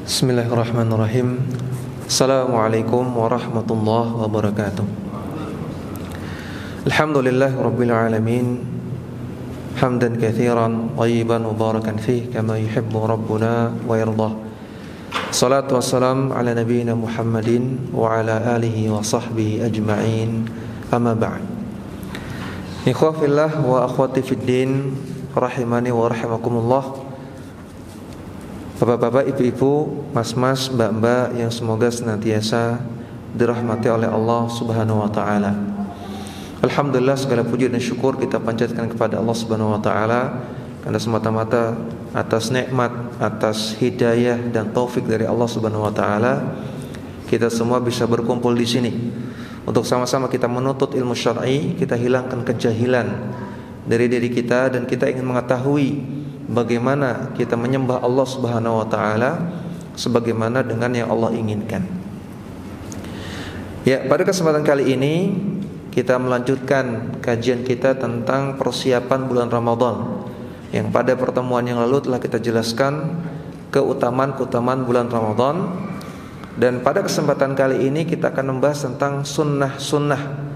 Bismillahirrahmanirrahim. Assalamualaikum warahmatullahi wabarakatuh. Alhamdulillahi rabbil alamin. Hamdan katsiran thayyiban mubarakan fih kama yuhibbu rabbuna wa yardah. Salatu wassalam ala nabiyyina Muhammadin wa ala alihi wa sahbihi ajma'in. Amma ba'd. Ikhwah fillah wa akhwati fid din, rahimani wa rahimakumullah. Bapak-bapak, ibu-ibu, mas-mas, mbak-mbak yang semoga senantiasa dirahmati oleh Allah Subhanahu wa taala. Alhamdulillah, segala puji dan syukur kita panjatkan kepada Allah Subhanahu wa taala karena semata-mata atas nikmat, atas hidayah dan taufik dari Allah Subhanahu wa taala kita semua bisa berkumpul di sini untuk sama-sama kita menuntut ilmu syar'i, kita hilangkan kejahilan dari diri kita dan kita ingin mengetahui bagaimana kita menyembah Allah Subhanahu wa taala sebagaimana dengan yang Allah inginkan. Ya, pada kesempatan kali ini kita melanjutkan kajian kita tentang persiapan bulan Ramadan. Yang pada pertemuan yang lalu telah kita jelaskan keutamaan bulan Ramadan. Dan pada kesempatan kali ini kita akan membahas tentang sunnah-sunnah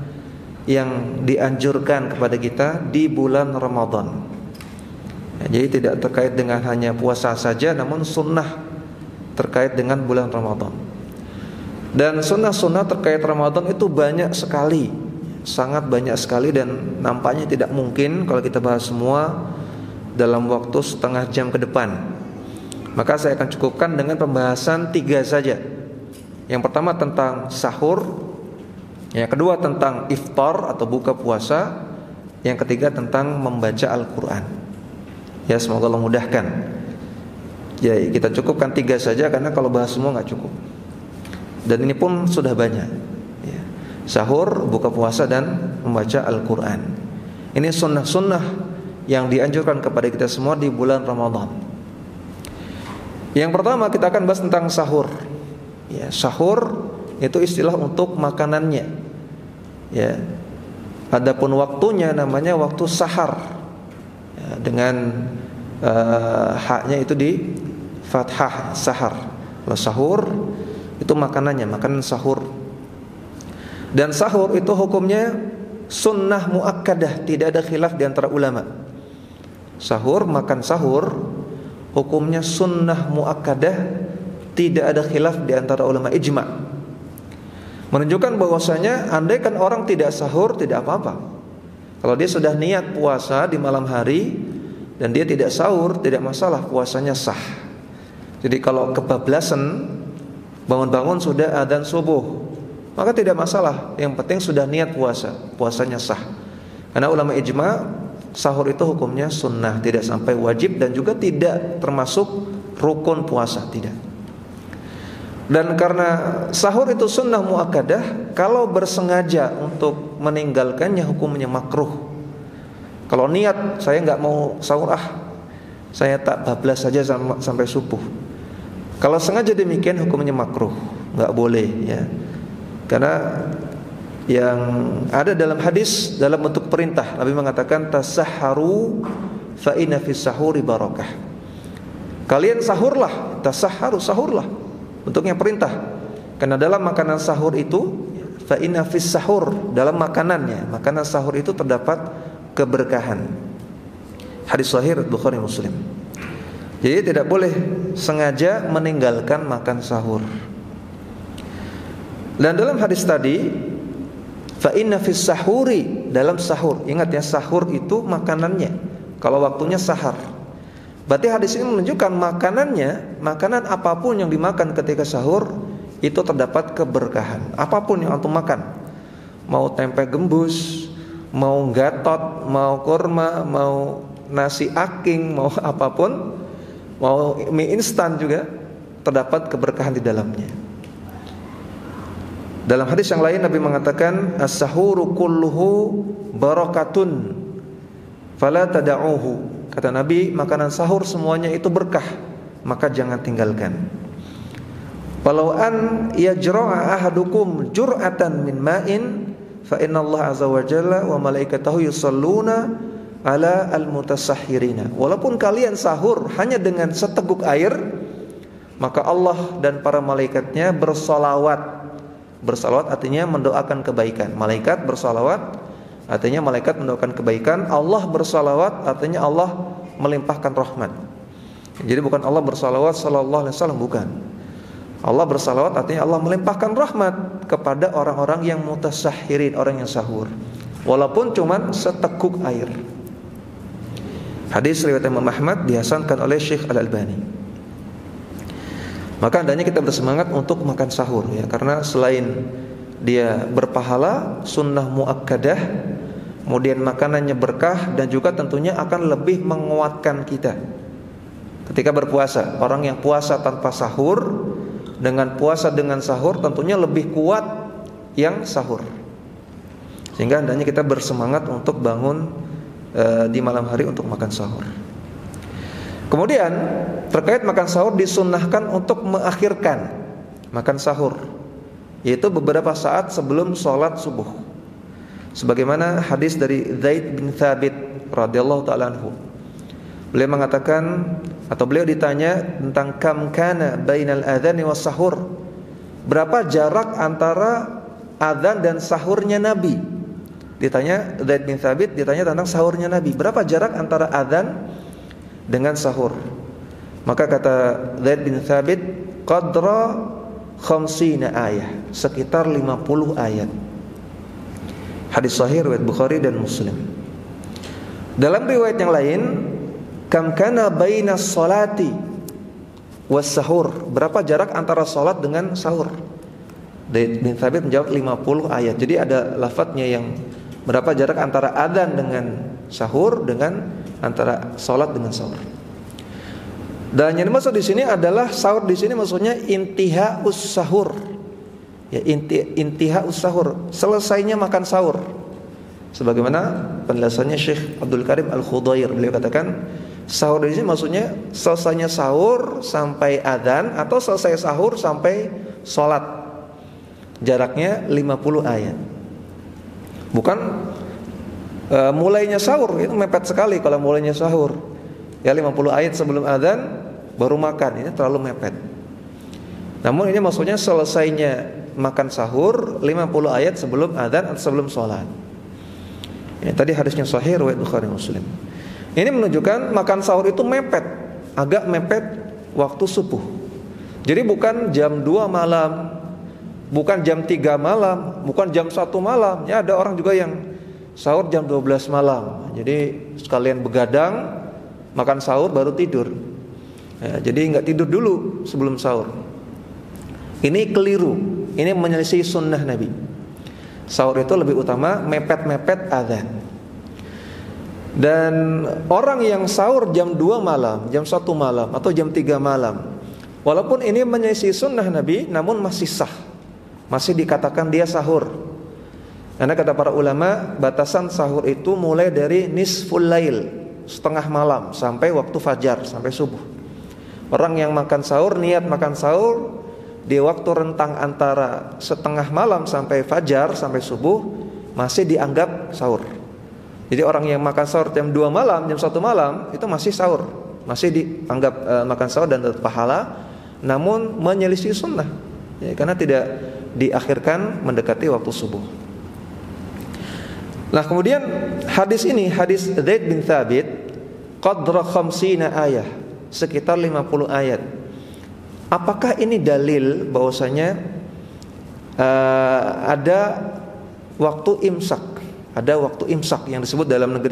yang dianjurkan kepada kita di bulan Ramadan. Jadi tidak terkait dengan hanya puasa saja, namun sunnah terkait dengan bulan Ramadan. Dan sunnah-sunnah terkait Ramadan itu banyak sekali, sangat banyak sekali, dan nampaknya tidak mungkin kalau kita bahas semua dalam waktu setengah jam ke depan. Maka saya akan cukupkan dengan pembahasan 3 saja. Yang pertama tentang sahur, yang kedua tentang iftar atau buka puasa, yang ketiga tentang membaca Al-Quran. Ya, semoga Allah mudahkan. Ya, kita cukupkan 3 saja karena kalau bahas semua nggak cukup. Dan ini pun sudah banyak. Ya. Sahur, buka puasa, dan membaca Al-Quran. Ini sunnah-sunnah yang dianjurkan kepada kita semua di bulan Ramadan. Yang pertama kita akan bahas tentang sahur. Ya, sahur itu istilah untuk makanannya. Ya. Adapun waktunya namanya waktu sahar. Ya, dengan haknya itu di fathah, sahar. Kalau sahur itu makanannya, makanan sahur. Dan sahur itu hukumnya sunnah muakkadah, tidak ada khilaf di antara ulama. Sahur, makan sahur hukumnya sunnah muakkadah, tidak ada khilaf di antara ulama, ijma'. Menunjukkan bahwasanya andaikan orang tidak sahur tidak apa-apa. Kalau dia sudah niat puasa di malam hari dan dia tidak sahur, tidak masalah, puasanya sah. Jadi kalau kebablasan bangun-bangun sudah adzan subuh, maka tidak masalah, yang penting sudah niat puasa, puasanya sah. Karena ulama ijma' sahur itu hukumnya sunnah, tidak sampai wajib, dan juga tidak termasuk rukun puasa, tidak. Dan karena sahur itu sunnah muakkadah, kalau bersengaja untuk meninggalkannya hukumnya makruh. Kalau niat saya nggak mau sahur, saya tak bablas saja sampai subuh, kalau sengaja demikian hukumnya makruh, nggak boleh, ya. Karena yang ada dalam hadis dalam bentuk perintah, Nabi mengatakan tasahharu fa inna fis sahuri barakah. Kalian sahurlah, tasahharu, sahurlah, bentuknya perintah. Karena dalam makanan sahur itu fa inna fis sahur, dalam makanannya, makanan sahur itu terdapat keberkahan. Hadis sahih Bukhari Muslim. Jadi tidak boleh sengaja meninggalkan makan sahur. Dan dalam hadis tadi fa inna fis sahuri, dalam sahur, ingat ya, sahur itu makanannya kalau waktunya sahar. Berarti hadis ini menunjukkan makanannya, makanan apapun yang dimakan ketika sahur itu terdapat keberkahan. Apapun yang antum makan, mau tempe gembus, mau gatot, mau kurma, mau nasi aking, mau apapun, mau mie instan juga terdapat keberkahan di dalamnya. Dalam hadis yang lain Nabi mengatakan as-sahuru kulluhu barakatun fala tada'uhu. Kata Nabi, makanan sahur semuanya itu berkah, maka jangan tinggalkan. Walau an yajra'a ahadukum jur'atan min ma'in fa inna Allah azza wa jalla wa malaikatahu yusalluna ala al-mutasahhirina. Walaupun kalian sahur hanya dengan seteguk air, maka Allah dan para malaikatnya bersolawat. Bersolawat artinya mendoakan kebaikan. Malaikat bersolawat artinya malaikat mendoakan kebaikan. Allah bersolawat artinya Allah melimpahkan rahmat. Jadi bukan Allah bersolawat sallallahu alaihi wasallam, bukan. Allah bersalawat artinya Allah melimpahkan rahmat kepada orang-orang yang mutasahhirin, orang yang sahur, walaupun cuman seteguk air. Hadis riwayat Imam Ahmad dihasankan oleh Syekh Al-Albani. Maka hendaknya kita bersemangat untuk makan sahur ya, karena selain dia berpahala, sunnah muakkadah, kemudian makanannya berkah, dan juga tentunya akan lebih menguatkan kita ketika berpuasa. Orang yang puasa tanpa sahur dengan puasa dengan sahur tentunya lebih kuat yang sahur. Sehingga hendaknya kita bersemangat untuk bangun di malam hari untuk makan sahur. Kemudian terkait makan sahur disunnahkan untuk mengakhirkan makan sahur, yaitu beberapa saat sebelum sholat subuh. Sebagaimana hadis dari Zaid bin Thabit radhiyallahu ta'ala anhu. Beliau mengatakan, atau beliau ditanya tentang kam kana bainal adzan was sahur, berapa jarak antara adzan dan sahurnya Nabi. Ditanya Zaid bin Thabit, ditanya tentang sahurnya Nabi, berapa jarak antara adzan dengan sahur. Maka kata Zaid bin Thabit, qadra 50 ayat, sekitar 50 ayat. Hadis sahih riwayat Bukhari dan Muslim. Dalam riwayat yang lain, kam kana bainas salati was sahur, berapa jarak antara salat dengan sahur. Zaid bin Thabit menjawab 50 ayat. Jadi ada lafadznya yang berapa jarak antara adzan dengan sahur dengan antara salat dengan sahur. Dan yang dimaksud di sini adalah sahur di sini maksudnya intihaus sahur. Ya, intihaus sahur, selesainya makan sahur. Sebagaimana penjelasannya Syekh Abdul Karim Al-Khudair, beliau katakan sahur di sini maksudnya selesainya sahur sampai adzan atau selesai sahur sampai salat. Jaraknya 50 ayat. Bukan mulainya sahur, itu mepet sekali kalau mulainya sahur. Ya 50 ayat sebelum adzan baru makan, ini terlalu mepet. Namun ini maksudnya selesainya makan sahur 50 ayat sebelum adzan atau sebelum sholat. Ya, tadi hadisnya sahih riwayat Bukhari Muslim. Ini menunjukkan makan sahur itu mepet, agak mepet waktu subuh. Jadi bukan jam 2 malam, bukan jam 3 malam, bukan jam 1 malam. Ya ada orang juga yang sahur jam 12 malam. Jadi sekalian begadang, makan sahur baru tidur. Ya, jadi enggak tidur dulu sebelum sahur. Ini keliru. Ini menyelisih sunnah Nabi. Sahur itu lebih utama mepet-mepet adzan. Dan orang yang sahur jam 2 malam, jam 1 malam atau jam 3 malam, walaupun ini menyelisih sunnah Nabi, namun masih sah, masih dikatakan dia sahur. Karena kata para ulama, batasan sahur itu mulai dari nisful lail, setengah malam, sampai waktu fajar, sampai subuh. Orang yang makan sahur, niat makan sahur di waktu rentang antara setengah malam sampai fajar, sampai subuh, masih dianggap sahur. Jadi orang yang makan sahur jam 2 malam, jam 1 malam, itu masih sahur, masih dianggap makan sahur dan dapat pahala, namun menyelisih sunnah ya, karena tidak diakhirkan mendekati waktu subuh. Nah kemudian hadis ini, hadis Zaid bin Thabit, qadra 50 ayat, sekitar 50 ayat. Apakah ini dalil bahwasanya ada waktu imsak? Ada waktu imsak yang disebut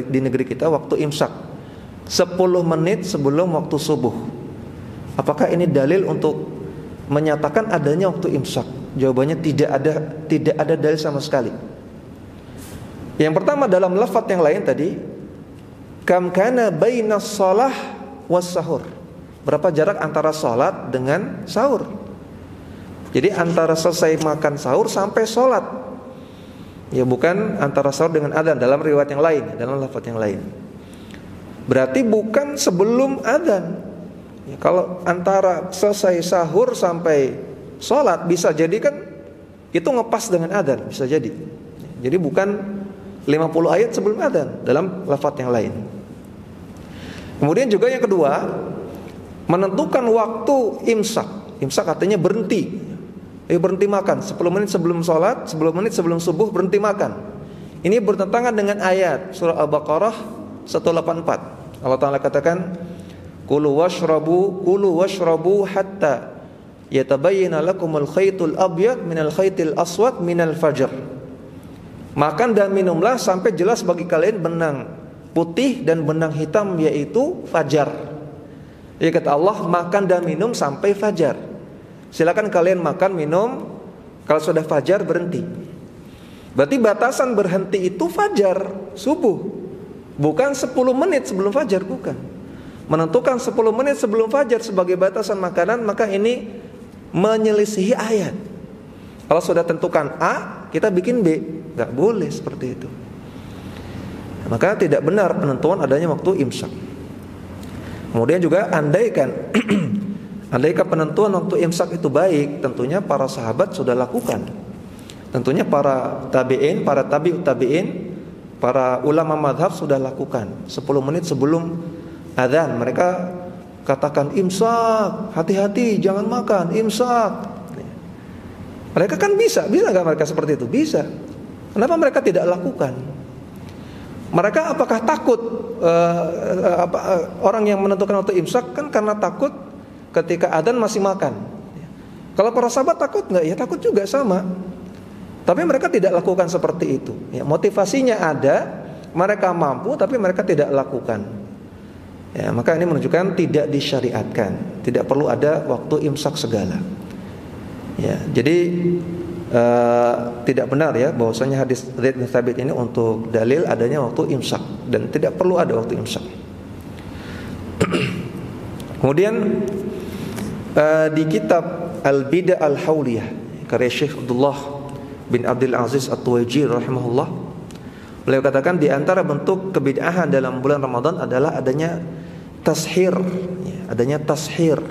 di negeri kita waktu imsak 10 menit sebelum waktu subuh. Apakah ini dalil untuk menyatakan adanya waktu imsak? Jawabannya tidak ada dalil sama sekali. Yang pertama dalam lafaz yang lain tadi, kam kana bainas shalah was sahur. Berapa jarak antara salat dengan sahur? Jadi antara selesai makan sahur sampai salat. Ya bukan antara sahur dengan adzan dalam riwayat yang lain, dalam lafaz yang lain. Berarti bukan sebelum adzan. Ya, kalau antara selesai sahur sampai salat bisa jadi kan itu ngepas dengan adzan, bisa jadi. Jadi bukan 50 ayat sebelum adzan dalam lafaz yang lain. Kemudian juga yang kedua, menentukan waktu imsak. Imsak artinya berhenti. Berhenti makan 10 menit sebelum sholat, 10 menit sebelum subuh berhenti makan. Ini bertentangan dengan ayat surah Al-Baqarah 184. Allah Ta'ala katakan, Kulu washrabu hatta yatabayyana lakumul khaytul abyad minal khaytil aswad minal fajr. Makan dan minumlah sampai jelas bagi kalian benang putih dan benang hitam, yaitu fajar. Ya, kata Allah, makan dan minum sampai fajar. Silakan kalian makan, minum, kalau sudah fajar berhenti. Berarti batasan berhenti itu fajar, subuh. Bukan 10 menit sebelum fajar, bukan. Menentukan 10 menit sebelum fajar sebagai batasan makanan, maka ini menyelisihi ayat. Kalau sudah tentukan A, kita bikin B. Gak boleh seperti itu. Maka tidak benar penentuan adanya waktu imsak. Kemudian juga andaikan penentuan waktu imsak itu baik, tentunya para sahabat sudah lakukan. Tentunya para tabi'in, para tabi'ut tabi'in, para ulama madhab sudah lakukan. 10 menit sebelum adzan mereka katakan imsak, hati-hati jangan makan, imsak. Mereka kan bisa gak mereka seperti itu? Bisa. Kenapa mereka tidak lakukan? Mereka apakah takut orang yang menentukan waktu imsak kan karena takut ketika adzan masih makan. Kalau para sahabat takut nggak? Ya takut juga, sama. Tapi mereka tidak lakukan seperti itu. Ya, motivasinya ada, mereka mampu, tapi mereka tidak lakukan. Ya, maka ini menunjukkan tidak disyariatkan, tidak perlu ada waktu imsak segala. Ya, jadi tidak benar ya bahwasanya hadis Zaid bin Thabit ini untuk dalil adanya waktu imsak, dan tidak perlu ada waktu imsak. Kemudian di kitab Al-Bidah Al-Hawliyah karya Syekh Abdullah bin Abdul Aziz At-Tuwaijir rahimahullah, beliau katakan di antara bentuk kebid'ahan dalam bulan Ramadan adalah adanya tashir, adanya tashir.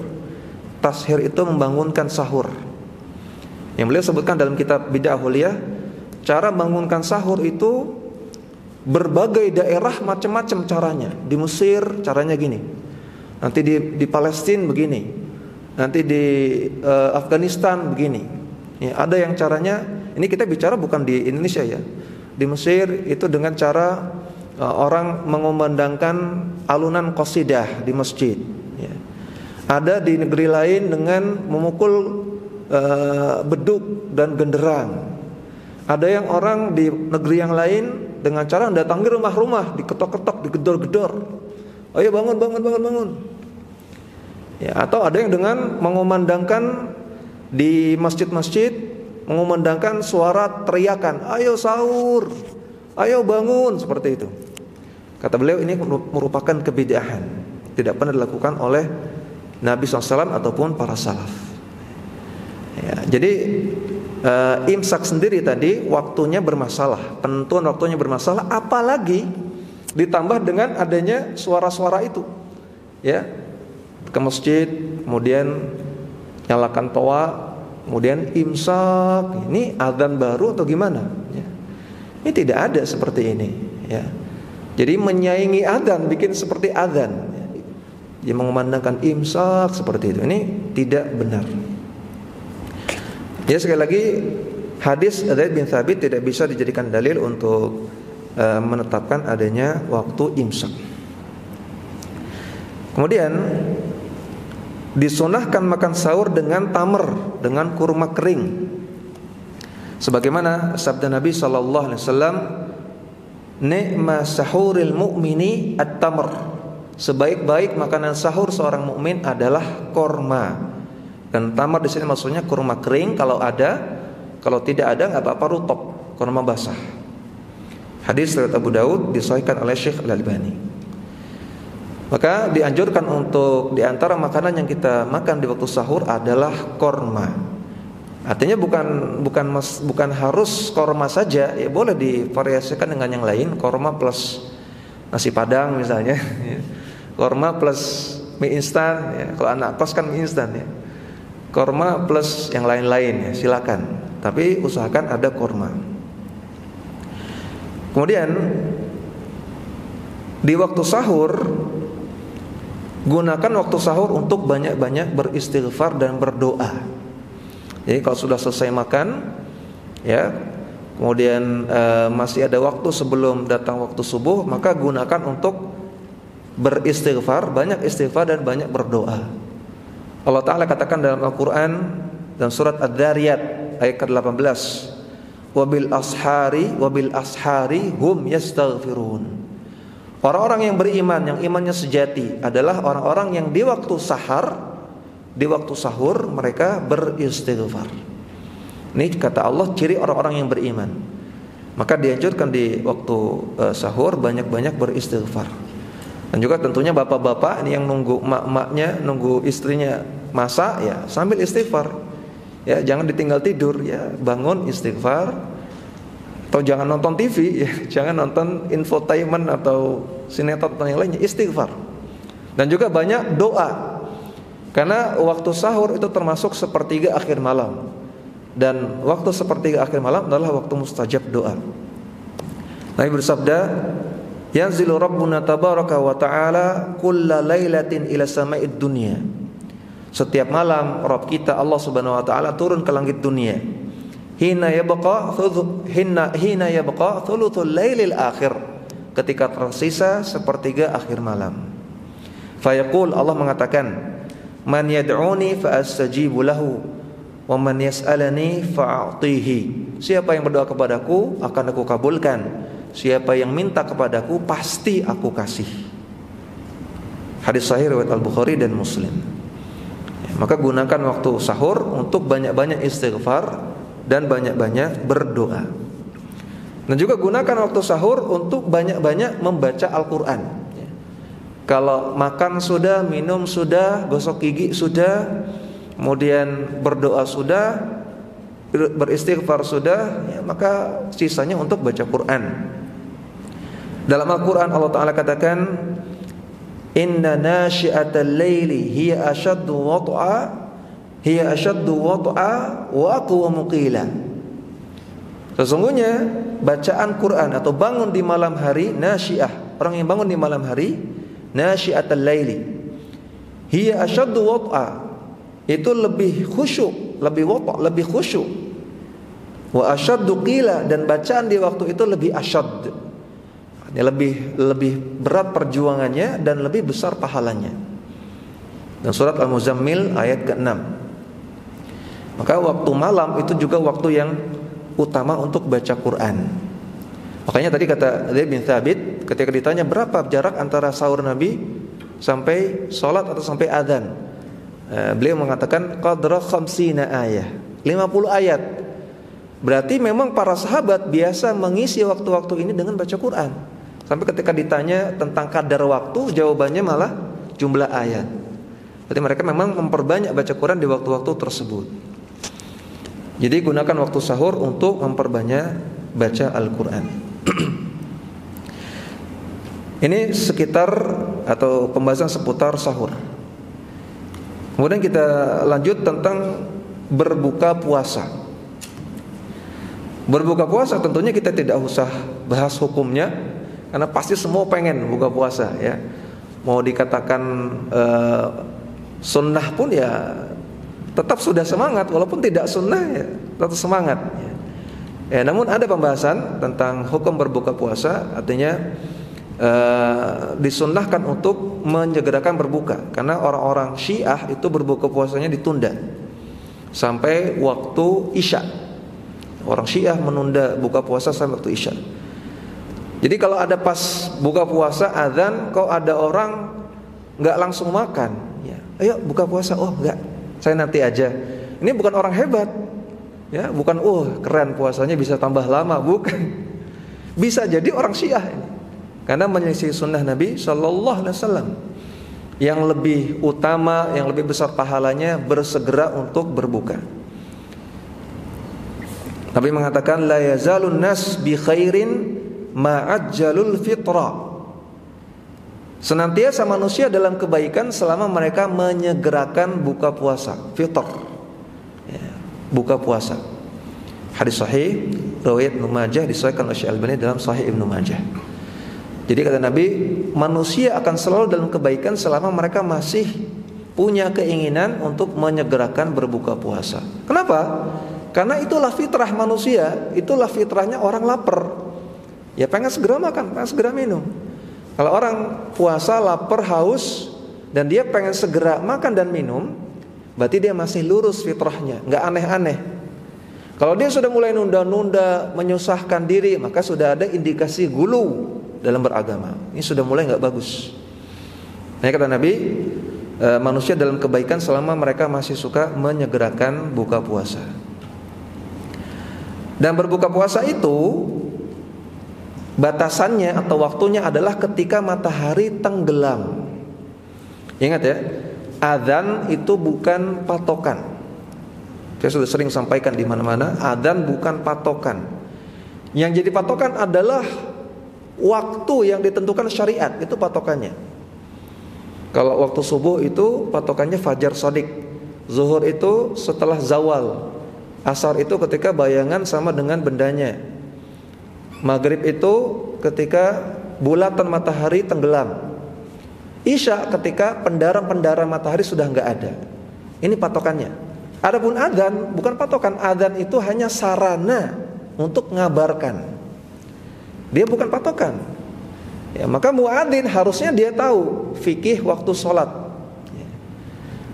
Tashir itu membangunkan sahur. Yang beliau sebutkan dalam kitab Bidah Huliyah, cara bangunkan sahur itu berbagai daerah macam-macam caranya. Di Mesir caranya gini, nanti di Palestina begini, nanti di Afghanistan begini. Ya, ada yang caranya, ini kita bicara bukan di Indonesia ya. Di Mesir itu dengan cara orang mengumandangkan alunan qasidah di masjid. Ya. Ada di negeri lain dengan memukul beduk dan genderang. Ada yang orang di negeri yang lain dengan cara mendatangi rumah-rumah, diketok-ketok, digedor-gedor. Ayo bangun. Ya, atau ada yang dengan mengumandangkan di masjid-masjid, mengumandangkan suara teriakan, ayo sahur, ayo bangun, seperti itu. Kata beliau ini merupakan kebid'ahan, tidak pernah dilakukan oleh Nabi SAW ataupun para salaf. Ya, jadi imsak sendiri tadi waktunya bermasalah, penentuan waktunya bermasalah, apalagi ditambah dengan adanya suara-suara itu. Ya, ke masjid, kemudian nyalakan toa, kemudian imsak. Ini adzan baru atau gimana? Ya. Ini tidak ada seperti ini. Ya. Jadi menyaingi adzan, bikin seperti adzan. Dia mengumandangkan imsak seperti itu. Ini tidak benar. Ya, sekali lagi hadis Zaid bin Thabit tidak bisa dijadikan dalil untuk menetapkan adanya waktu imsak. Kemudian disunahkan makan sahur dengan tamr, dengan kurma kering. Sebagaimana sabda Nabi sallallahu alaihi wasallam, "Ni'ma sahuril mu'mini at-tamr." Sebaik-baik makanan sahur seorang mukmin adalah kurma. Dan tamar di sini maksudnya kurma kering kalau ada, kalau tidak ada nggak apa-apa rutop, kurma basah. Hadis riwayat Abu Daud disahihkan oleh Syekh Al-Albani. Maka dianjurkan untuk di antara makanan yang kita makan di waktu sahur adalah kurma. Artinya bukan harus kurma saja, ya boleh divariasikan dengan yang lain, kurma plus nasi padang misalnya, kurma plus mie instan, ya. Kalau anak kos kan mie instan ya. Kurma plus yang lain-lain ya, silakan. Tapi usahakan ada kurma. Kemudian di waktu sahur Gunakan waktu sahur untuk banyak-banyak beristighfar dan berdoa. Jadi kalau sudah selesai makan, ya, kemudian masih ada waktu sebelum datang waktu subuh, maka gunakan untuk beristighfar, banyak istighfar dan banyak berdoa. Allah Ta'ala katakan dalam Al-Quran dan surat Ad-Dhariyat ayat ke-18, wabil ashari hum yastaghfirun. Orang-orang yang beriman, yang imannya sejati adalah orang-orang yang di waktu sahur mereka beristighfar. Ini kata Allah ciri orang-orang yang beriman. Maka dianjurkan di waktu sahur banyak-banyak beristighfar. Dan juga tentunya bapak-bapak ini yang nunggu emak-emaknya, nunggu istrinya masak, ya sambil istighfar. Ya, jangan ditinggal tidur, ya bangun istighfar. Atau jangan nonton TV, ya jangan nonton infotainment atau sinetron atau yang lainnya, istighfar. Dan juga banyak doa. Karena waktu sahur itu termasuk sepertiga akhir malam. Dan waktu sepertiga akhir malam adalah waktu mustajab doa. Nabi bersabda, yanzilu rabbuna tabaraka wa ta'ala kulla lailatin ila sama'id dunya. Setiap malam Rabb kita Allah Subhanahu wa taala turun ke langit dunia. Hina yabqa thuluthul lailil akhir, ketika tersisa sepertiga akhir malam. Fayaqul, Allah mengatakan, man yad'uni fa astajibu lahu wa man yas'alani fa'atihi. Siapa yang berdoa kepadaku akan aku kabulkan, siapa yang minta kepadaku pasti aku kasih. Hadis sahih riwayat Al-Bukhari dan Muslim. Maka gunakan waktu sahur untuk banyak-banyak istighfar dan banyak-banyak berdoa. Dan juga gunakan waktu sahur untuk banyak-banyak membaca Al-Quran. Kalau makan sudah, minum sudah, gosok gigi sudah, kemudian berdoa sudah, beristighfar sudah, ya, maka sisanya untuk baca Quran. Dalam Al-Quran Allah Ta'ala katakan, inna nashi'atal laili hiya ashaddu wat'a wa aqwamu qila. Sesungguhnya bacaan Quran atau bangun di malam hari, nasyiah, orang yang bangun di malam hari, nasyiatal laili, hiya ashaddu wat'a, itu lebih khusyuk, lebih wat'a, lebih khusyuk. Wa ashaddu qila, dan bacaan di waktu itu lebih asyad, lebih berat perjuangannya dan lebih besar pahalanya. Dan surat Al-Muzammil ayat ke-6. Maka waktu malam itu juga waktu yang utama untuk baca Quran. Makanya tadi kata Zaid bin Thabit ketika ditanya berapa jarak antara sahur Nabi sampai sholat atau sampai adzan, beliau mengatakan qadra 50 ayat, 50 ayat. Berarti memang para sahabat biasa mengisi waktu-waktu ini dengan baca Quran. Sampai ketika ditanya tentang kadar waktu, jawabannya malah jumlah ayat. Berarti mereka memang memperbanyak baca Quran di waktu-waktu tersebut. Jadi gunakan waktu sahur untuk memperbanyak baca Al-Quran. Ini sekitar atau pembahasan seputar sahur. Kemudian kita lanjut tentang berbuka puasa. Berbuka puasa tentunya kita tidak usah bahas hukumnya, karena pasti semua pengen buka puasa, ya. Mau dikatakan sunnah pun ya tetap sudah semangat, walaupun tidak sunnah ya tetap semangat, ya. Namun ada pembahasan tentang hukum berbuka puasa, artinya disunnahkan untuk menyegerakan berbuka, karena orang-orang Syiah itu berbuka puasanya ditunda sampai waktu Isya. Orang Syiah menunda buka puasa sampai waktu Isya. Jadi kalau ada pas buka puasa azan, kok ada orang nggak langsung makan, ya, ayo buka puasa, oh nggak, saya nanti aja. Ini bukan orang hebat, ya, bukan keren puasanya bisa tambah lama, bukan. Bisa jadi orang Syiah ini, karena menyelisih sunnah Nabi Sallallahu Alaihi Wasallam. Yang lebih utama, yang lebih besar pahalanya bersegera untuk berbuka. Nabi mengatakan la yazalun nas bi khairin ma'ajjalul fitra. Senantiasa manusia dalam kebaikan selama mereka menyegerakan buka puasa, fitr, ya, buka puasa. Hadis sahih riwayat Ibnu Majah, disahihkan oleh Syekh Al-Albani dalam Sahih Ibnu Majah. Jadi kata Nabi, manusia akan selalu dalam kebaikan selama mereka masih punya keinginan untuk menyegerakan berbuka puasa. Kenapa? Karena itulah fitrah manusia, itulah fitrahnya orang lapar. Ya pengen segera makan, pengen segera minum. Kalau orang puasa, lapar, haus, dan dia pengen segera makan dan minum, berarti dia masih lurus fitrahnya, nggak aneh-aneh. Kalau dia sudah mulai nunda-nunda, menyusahkan diri, maka sudah ada indikasi gulu dalam beragama. Ini sudah mulai nggak bagus. Nah kata Nabi, manusia dalam kebaikan selama mereka masih suka menyegerakan buka puasa. Dan berbuka puasa itu batasannya atau waktunya adalah ketika matahari tenggelam. Ingat ya, adzan itu bukan patokan. Saya sudah sering sampaikan di mana-mana, adzan bukan patokan. Yang jadi patokan adalah waktu yang ditentukan syariat, itu patokannya. Kalau waktu subuh itu patokannya fajar shadiq, zuhur itu setelah zawal, asar itu ketika bayangan sama dengan bendanya, maghrib itu ketika bulatan matahari tenggelam, isya ketika pendaram-pendaram matahari sudah nggak ada. Ini patokannya. Adapun adzan bukan patokan, adzan itu hanya sarana untuk ngabarkan. Dia bukan patokan. Ya, maka muadzin harusnya dia tahu fikih waktu sholat.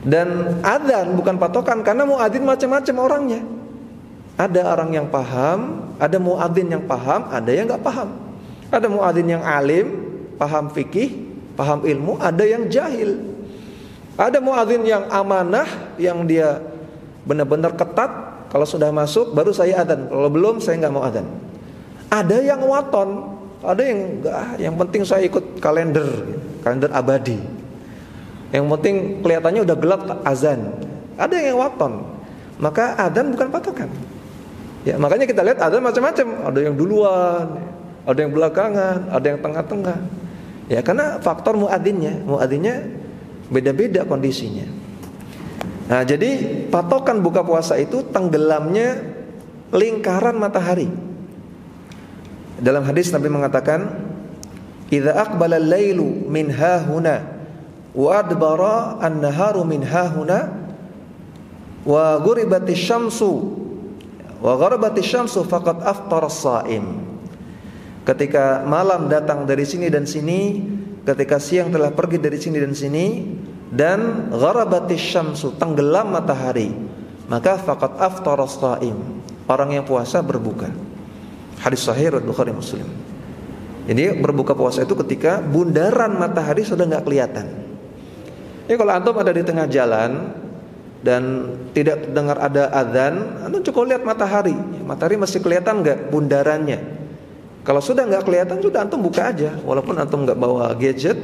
Dan adzan bukan patokan karena muadzin macam-macam orangnya. Ada orang yang paham, ada muadzin yang paham, ada yang nggak paham. Ada muadzin yang alim, paham fikih, paham ilmu, ada yang jahil. Ada muadzin yang amanah, yang dia benar-benar ketat, kalau sudah masuk baru saya adzan, kalau belum saya nggak mau adzan. Ada yang waton, ada yang enggak, yang penting saya ikut kalender abadi. Yang penting kelihatannya udah gelap azan. Ada yang waton. Maka adzan bukan patokan. Ya, makanya kita lihat adzan macam-macam, ada yang duluan, ada yang belakangan, ada yang tengah-tengah. Ya, karena faktor muadzinnya beda-beda kondisinya. Nah, jadi patokan buka puasa itu tenggelamnya lingkaran matahari. Dalam hadis Nabi mengatakan, "Idza aqbala al-lailu min hahuna wa adbara an-naharu min hahuna wa ghuribatis syamsu faqad aftara as-shaim." Ketika malam datang dari sini dan sini, ketika siang telah pergi dari sini dan sini, dan gharabatis syamsu, tenggelam matahari, maka faqad aftara as-shaim, orang yang puasa berbuka. Hadis sahih riwayat Bukhari Muslim. Jadi berbuka puasa itu ketika bundaran matahari sudah enggak kelihatan. Jadi kalau antum ada di tengah jalan dan tidak dengar ada azan, antum cukup lihat matahari. Matahari masih kelihatan enggak bundarannya? Kalau sudah enggak kelihatan, sudah antum buka aja, walaupun antum enggak bawa gadget,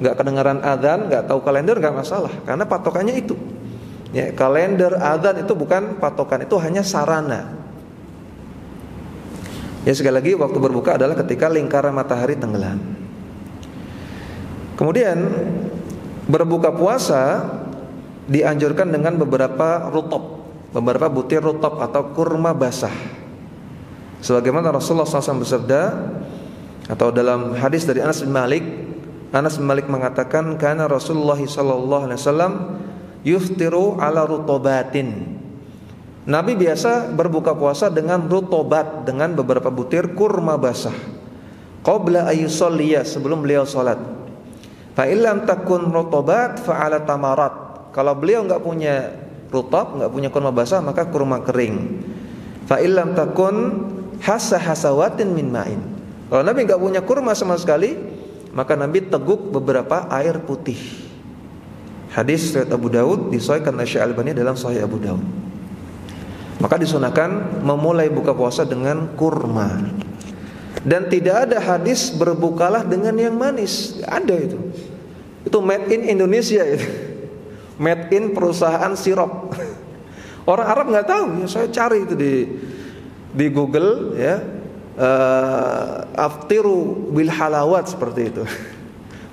nggak kedengaran adzan, nggak tahu kalender, nggak masalah, karena patokannya itu. Ya, kalender adzan itu bukan patokan, itu hanya sarana. Ya, sekali lagi waktu berbuka adalah ketika lingkaran matahari tenggelam. Kemudian berbuka puasa dianjurkan dengan beberapa rutop, beberapa butir rutop atau kurma basah. Sebagaimana Rasulullah SAW bersabda, atau dalam hadis dari Anas bin Malik mengatakan, karena Rasulullah sallallahu alaihi wasallam yuftiru ala rutobatin. Nabi biasa berbuka puasa dengan rutobat, dengan beberapa butir kurma basah. Qabla ayyusalliya, sebelum beliau salat. Fa illam takun rutobat fa ala tamarat. Kalau beliau enggak punya rutab, enggak punya kurma basah, maka kurma kering. Fa illam takun hasawatin min ma'in. Kalau Nabi enggak punya kurma sama sekali, maka Nabi teguk beberapa air putih. Hadis riwayat Abu Daud, disahihkan oleh Syekh Albani dalam Sahih Abu Daud. Maka disunahkan memulai buka puasa dengan kurma. Dan tidak ada hadis berbukalah dengan yang manis. Ada itu. Itu made in Indonesia itu. Made in perusahaan sirup. Orang Arab nggak tahu. Ya, saya cari itu di Google ya. Aftiru bil halawat, seperti itu.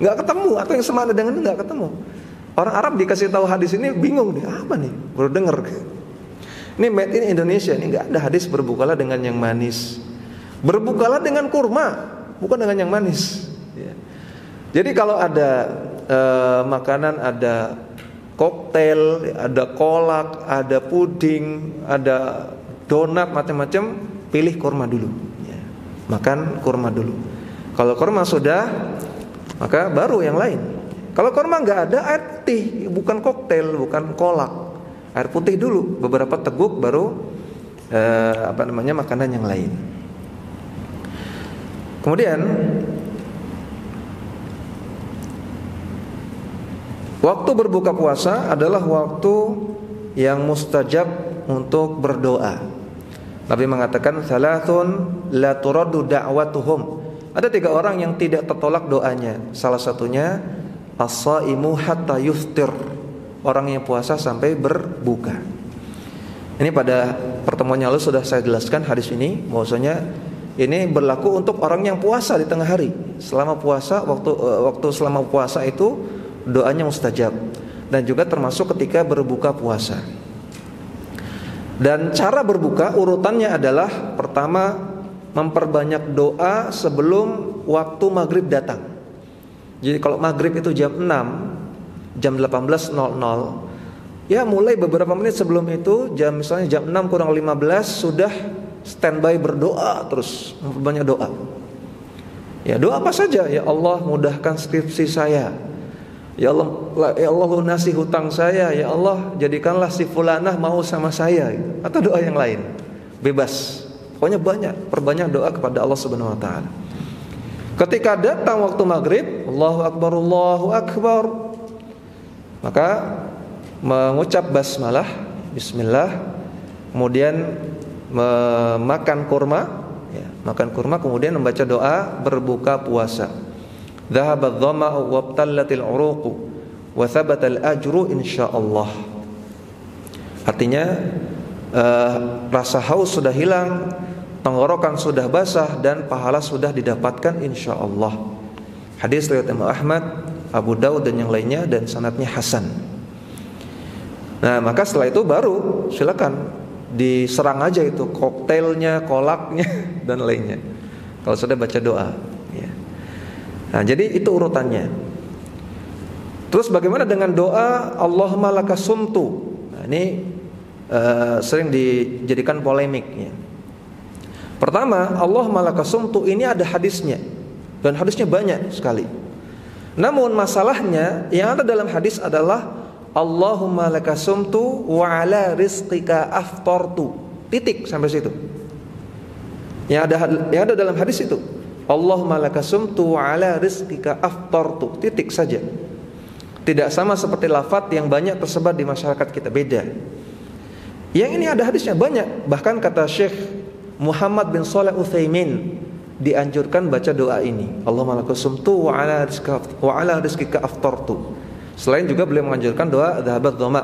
Nggak ketemu, atau yang semana dengan ini nggak ketemu. Orang Arab dikasih tahu hadis ini bingung nih, apa nih? Baru dengar. Ini made in Indonesia, ini nggak ada hadis berbukalah dengan yang manis. Berbukalah dengan kurma, bukan dengan yang manis. ya. Jadi kalau ada makanan, ada koktail, ada kolak, ada puding, ada donat, macam-macam, pilih kurma dulu ya. Makan kurma dulu. Kalau kurma sudah, maka baru yang lain. Kalau kurma nggak ada, air putih, bukan koktail, bukan kolak, air putih dulu, beberapa teguk baru makanan yang lain. Kemudian waktu berbuka puasa adalah waktu yang mustajab untuk berdoa. Nabi mengatakan salasun la turaddu da'watuhum. Ada 3 orang yang tidak tertolak doanya. Salah satunya as-shaimu hatta yuftir, orang yang puasa sampai berbuka. Ini pada pertemuan yang lalu sudah saya jelaskan hadis ini, bahwasanya ini berlaku untuk orang yang puasa di tengah hari. Selama puasa, waktu selama puasa itu doanya mustajab, dan juga termasuk ketika berbuka puasa. Dan cara berbuka urutannya adalah pertama memperbanyak doa sebelum waktu maghrib datang. Jadi kalau maghrib itu jam 6, jam 18.00, ya mulai beberapa menit sebelum itu, misalnya jam 6 kurang 15 sudah standby berdoa terus, memperbanyak doa. Ya doa apa saja, ya Allah mudahkan skripsi saya, ya Allah lunasi hutang saya, ya Allah jadikanlah si fulanah mau sama saya, atau doa yang lain, bebas. Pokoknya perbanyak doa kepada Allah Subhanahu wa taala. Ketika datang waktu maghrib, Allahu Akbar, maka mengucap basmalah, bismillah, kemudian makan kurma, makan kurma, kemudian membaca doa berbuka puasa. Dhahabat dhama'u wabtallatil uruqu wa thabatal ajru insyaallah. Artinya rasa haus sudah hilang, tenggorokan sudah basah, dan pahala sudah didapatkan insyaallah. Hadis riwayat Imam Ahmad, Abu Daud dan yang lainnya, dan sanadnya hasan. Nah, maka setelah itu baru silakan diserang aja itu koktailnya, kolaknya dan lainnya. Kalau sudah baca doa, ya. Nah, jadi itu urutannya. Terus bagaimana dengan doa Allahumma lakasumtu? Nah, ini sering dijadikan polemik, ya. Pertama, Allahumma lakasumtu ini ada hadisnya, dan hadisnya banyak sekali. Namun masalahnya yang ada dalam hadis adalah Allahumma lakasumtu wa ala rizqika aftartu. Titik sampai situ. Yang ada dalam hadis itu, Allahumma lakasumtu wa ala rizqika aftartu. Titik saja. Tidak sama seperti lafaz yang banyak tersebar di masyarakat kita, beda. Yang ini ada hadisnya banyak. Bahkan kata Syekh Muhammad bin Shalih Utsaimin, dianjurkan baca doa ini, Allahumma lakasumtu wa ala rizqika aftartu. Selain juga beliau menganjurkan doa dhahabat dhama.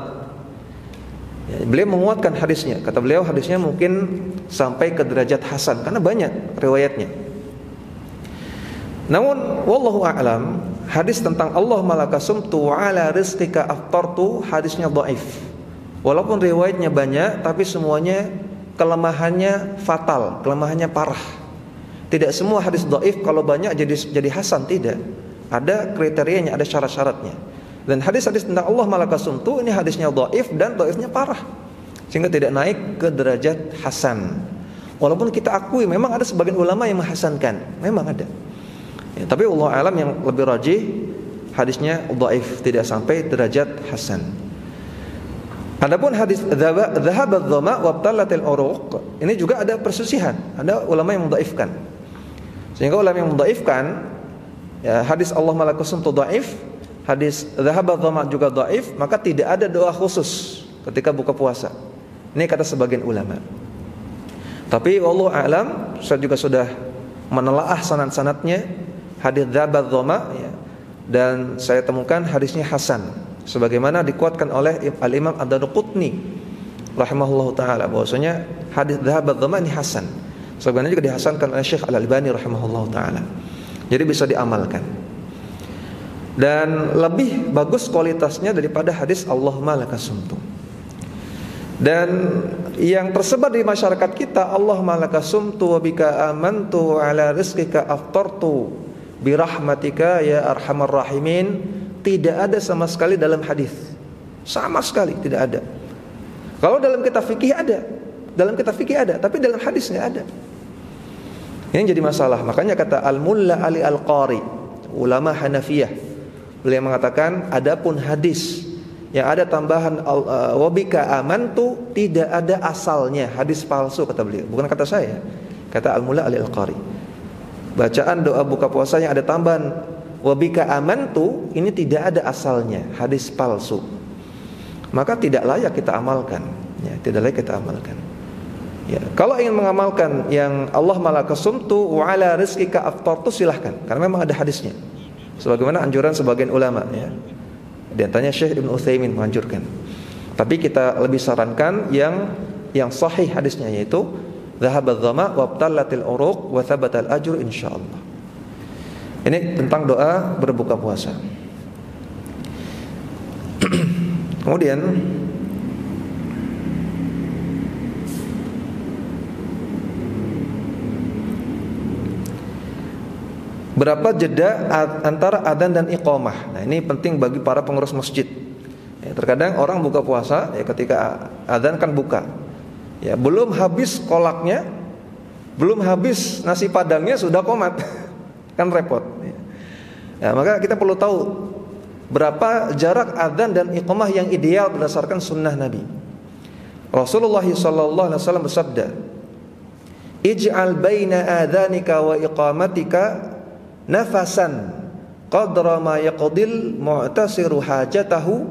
Ya, beliau menguatkan hadisnya. Kata beliau hadisnya mungkin sampai ke derajat hasan karena banyak riwayatnya. Namun wallahu a'lam, hadis tentang Allahumma lakasumtu wa ala rizqika aftartu hadisnya dhaif. Walaupun riwayatnya banyak, tapi semuanya kelemahannya fatal, kelemahannya parah. Tidak semua hadis dhaif kalau banyak jadi hasan, tidak. Ada kriterianya, ada syarat-syaratnya. Dan hadis-hadis tentang Allah malakasumtu ini hadisnya dhaif dan dhaifnya parah, sehingga tidak naik ke derajat hasan. Walaupun kita akui memang ada sebagian ulama yang menghasankan, memang ada. Ya, tapi Allah alam yang lebih rajih hadisnya dhaif, tidak sampai derajat hasan. Adapun hadis dhahabat dhama wabtallatil uruq, ini juga ada perselisihan, ada ulama yang mendhaifkan. Sehingga ulama yang mendhaifkan, ya, hadis Allah malakasumtu dhaif, hadis dhahabat dhama juga dhaif, maka tidak ada doa khusus ketika buka puasa. Ini kata sebagian ulama. Tapi wallahu a'lam, saya juga sudah menelaah sanad-sanadnya hadis dhahabat dhama, ya, dan saya temukan hadisnya hasan, sebagaimana dikuatkan oleh Al-Imam Ad-Darqutni rahimahullahu taala, bahwasanya hadis dhahabat dhama ini hasan. Sebagaimana juga dihasankan oleh Syekh Al-Albani rahimahullahu taala. Jadi bisa diamalkan. Dan lebih bagus kualitasnya daripada hadis Allahumma lakasumtu. Dan yang tersebar di masyarakat kita, Allahumma lakasumtu wa bika amantu ala rizqika aftartu. birahmatika ya arhamar rahimin, tidak ada sama sekali dalam hadis. Sama sekali tidak ada. Kalau dalam kitab fikih ada. Dalam kitab fikih ada, tapi dalam hadis enggak ada. Ini jadi masalah. Makanya kata Al-Mulla Ali Al-Qari, ulama Hanafiyah, beliau mengatakan adapun hadis yang ada tambahan wabika amantu tidak ada asalnya, hadis palsu kata beliau. Bukan kata saya, kata Al-Mulla Ali Al-Qari. Bacaan doa buka puasa yang ada tambahan wabika amantu ini tidak ada asalnya, hadis palsu. Maka tidak layak kita amalkan. Ya, tidak layak kita amalkan. Ya, kalau ingin mengamalkan yang Allah malaka sumtu wa ala rizqika aftartu silahkan, karena memang ada hadisnya. Sebagaimana anjuran sebagian ulama ya. Di antaranya Syekh Ibn Utsaimin menganjurkan. Tapi kita lebih sarankan yang sahih hadisnya, yaitu dhahabadz dhama wabtallatil uruq wa thabatal ajru insyaallah. Ini tentang doa berbuka puasa. Kemudian berapa jeda antara adzan dan iqamah? Nah, ini penting bagi para pengurus masjid. Ya, terkadang orang buka puasa ya ketika adzan kan buka. Ya, belum habis kolaknya, belum habis nasi padangnya sudah qomat. Kan repot. Ya, maka kita perlu tahu berapa jarak adzan dan iqamah yang ideal berdasarkan sunnah Nabi. Rasulullah sallallahu alaihi wasallam bersabda, "Ij'al baina adzanika wa iqamatika nafasan qadra ma yaqdil mu'tasiru hajatahu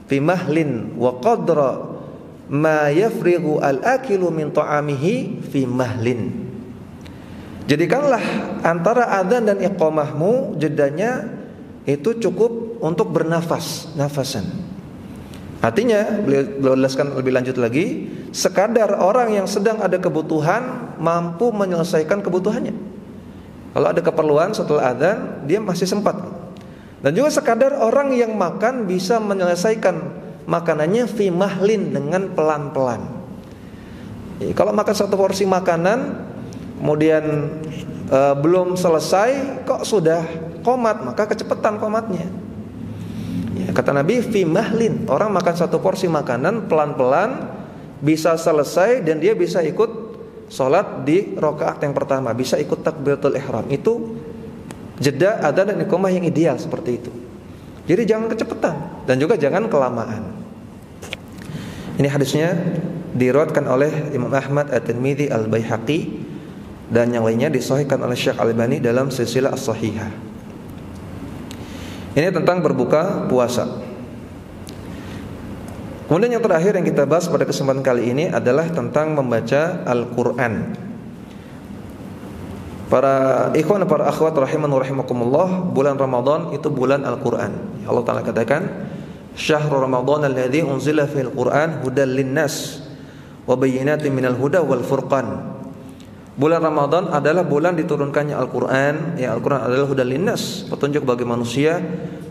fi mahlin wa qadra ma yafrighu al-akilu min ta'amihi fi mahlin." Jadikanlah antara adzan dan iqamahmu jedanya itu cukup untuk bernafas, nafasan. Artinya beliau jelaskan lebih lanjut lagi, sekadar orang yang sedang ada kebutuhan mampu menyelesaikan kebutuhannya. Kalau ada keperluan setelah adzan, dia masih sempat. Dan juga sekadar orang yang makan bisa menyelesaikan makanannya fi mahlin, dengan pelan-pelan. Kalau makan satu porsi makanan, kemudian belum selesai, kok sudah qomat, maka kecepatan qomatnya. Ya, kata Nabi, fi mahlin, orang makan satu porsi makanan pelan-pelan bisa selesai dan dia bisa ikut sholat di rakaat yang pertama, bisa ikut takbiratul ihram. Itu jeda adzan dan iqamah yang ideal seperti itu. Jadi jangan kecepatan dan juga jangan kelamaan. Ini hadisnya diriwayatkan oleh Imam Ahmad, At-Tirmidzi, Al-Baihaqi dan yang lainnya, disahihkan oleh Syekh Al-Albani dalam silsilah as-sahihah. Ini tentang berbuka puasa. Kemudian yang terakhir yang kita bahas pada kesempatan kali ini adalah tentang membaca Al-Quran. Para ikhwan, para akhwat rahiman wa rahimakumullah, bulan Ramadan itu bulan Al-Quran. Allah Ta'ala katakan, Syahrul Ramadan alladzi unzila fil Quran hudal linnas wa bayyinatin minal huda wal furqan. Bulan Ramadan adalah bulan diturunkannya Al-Quran. Ya, Al-Quran adalah hudal linnas, petunjuk bagi manusia,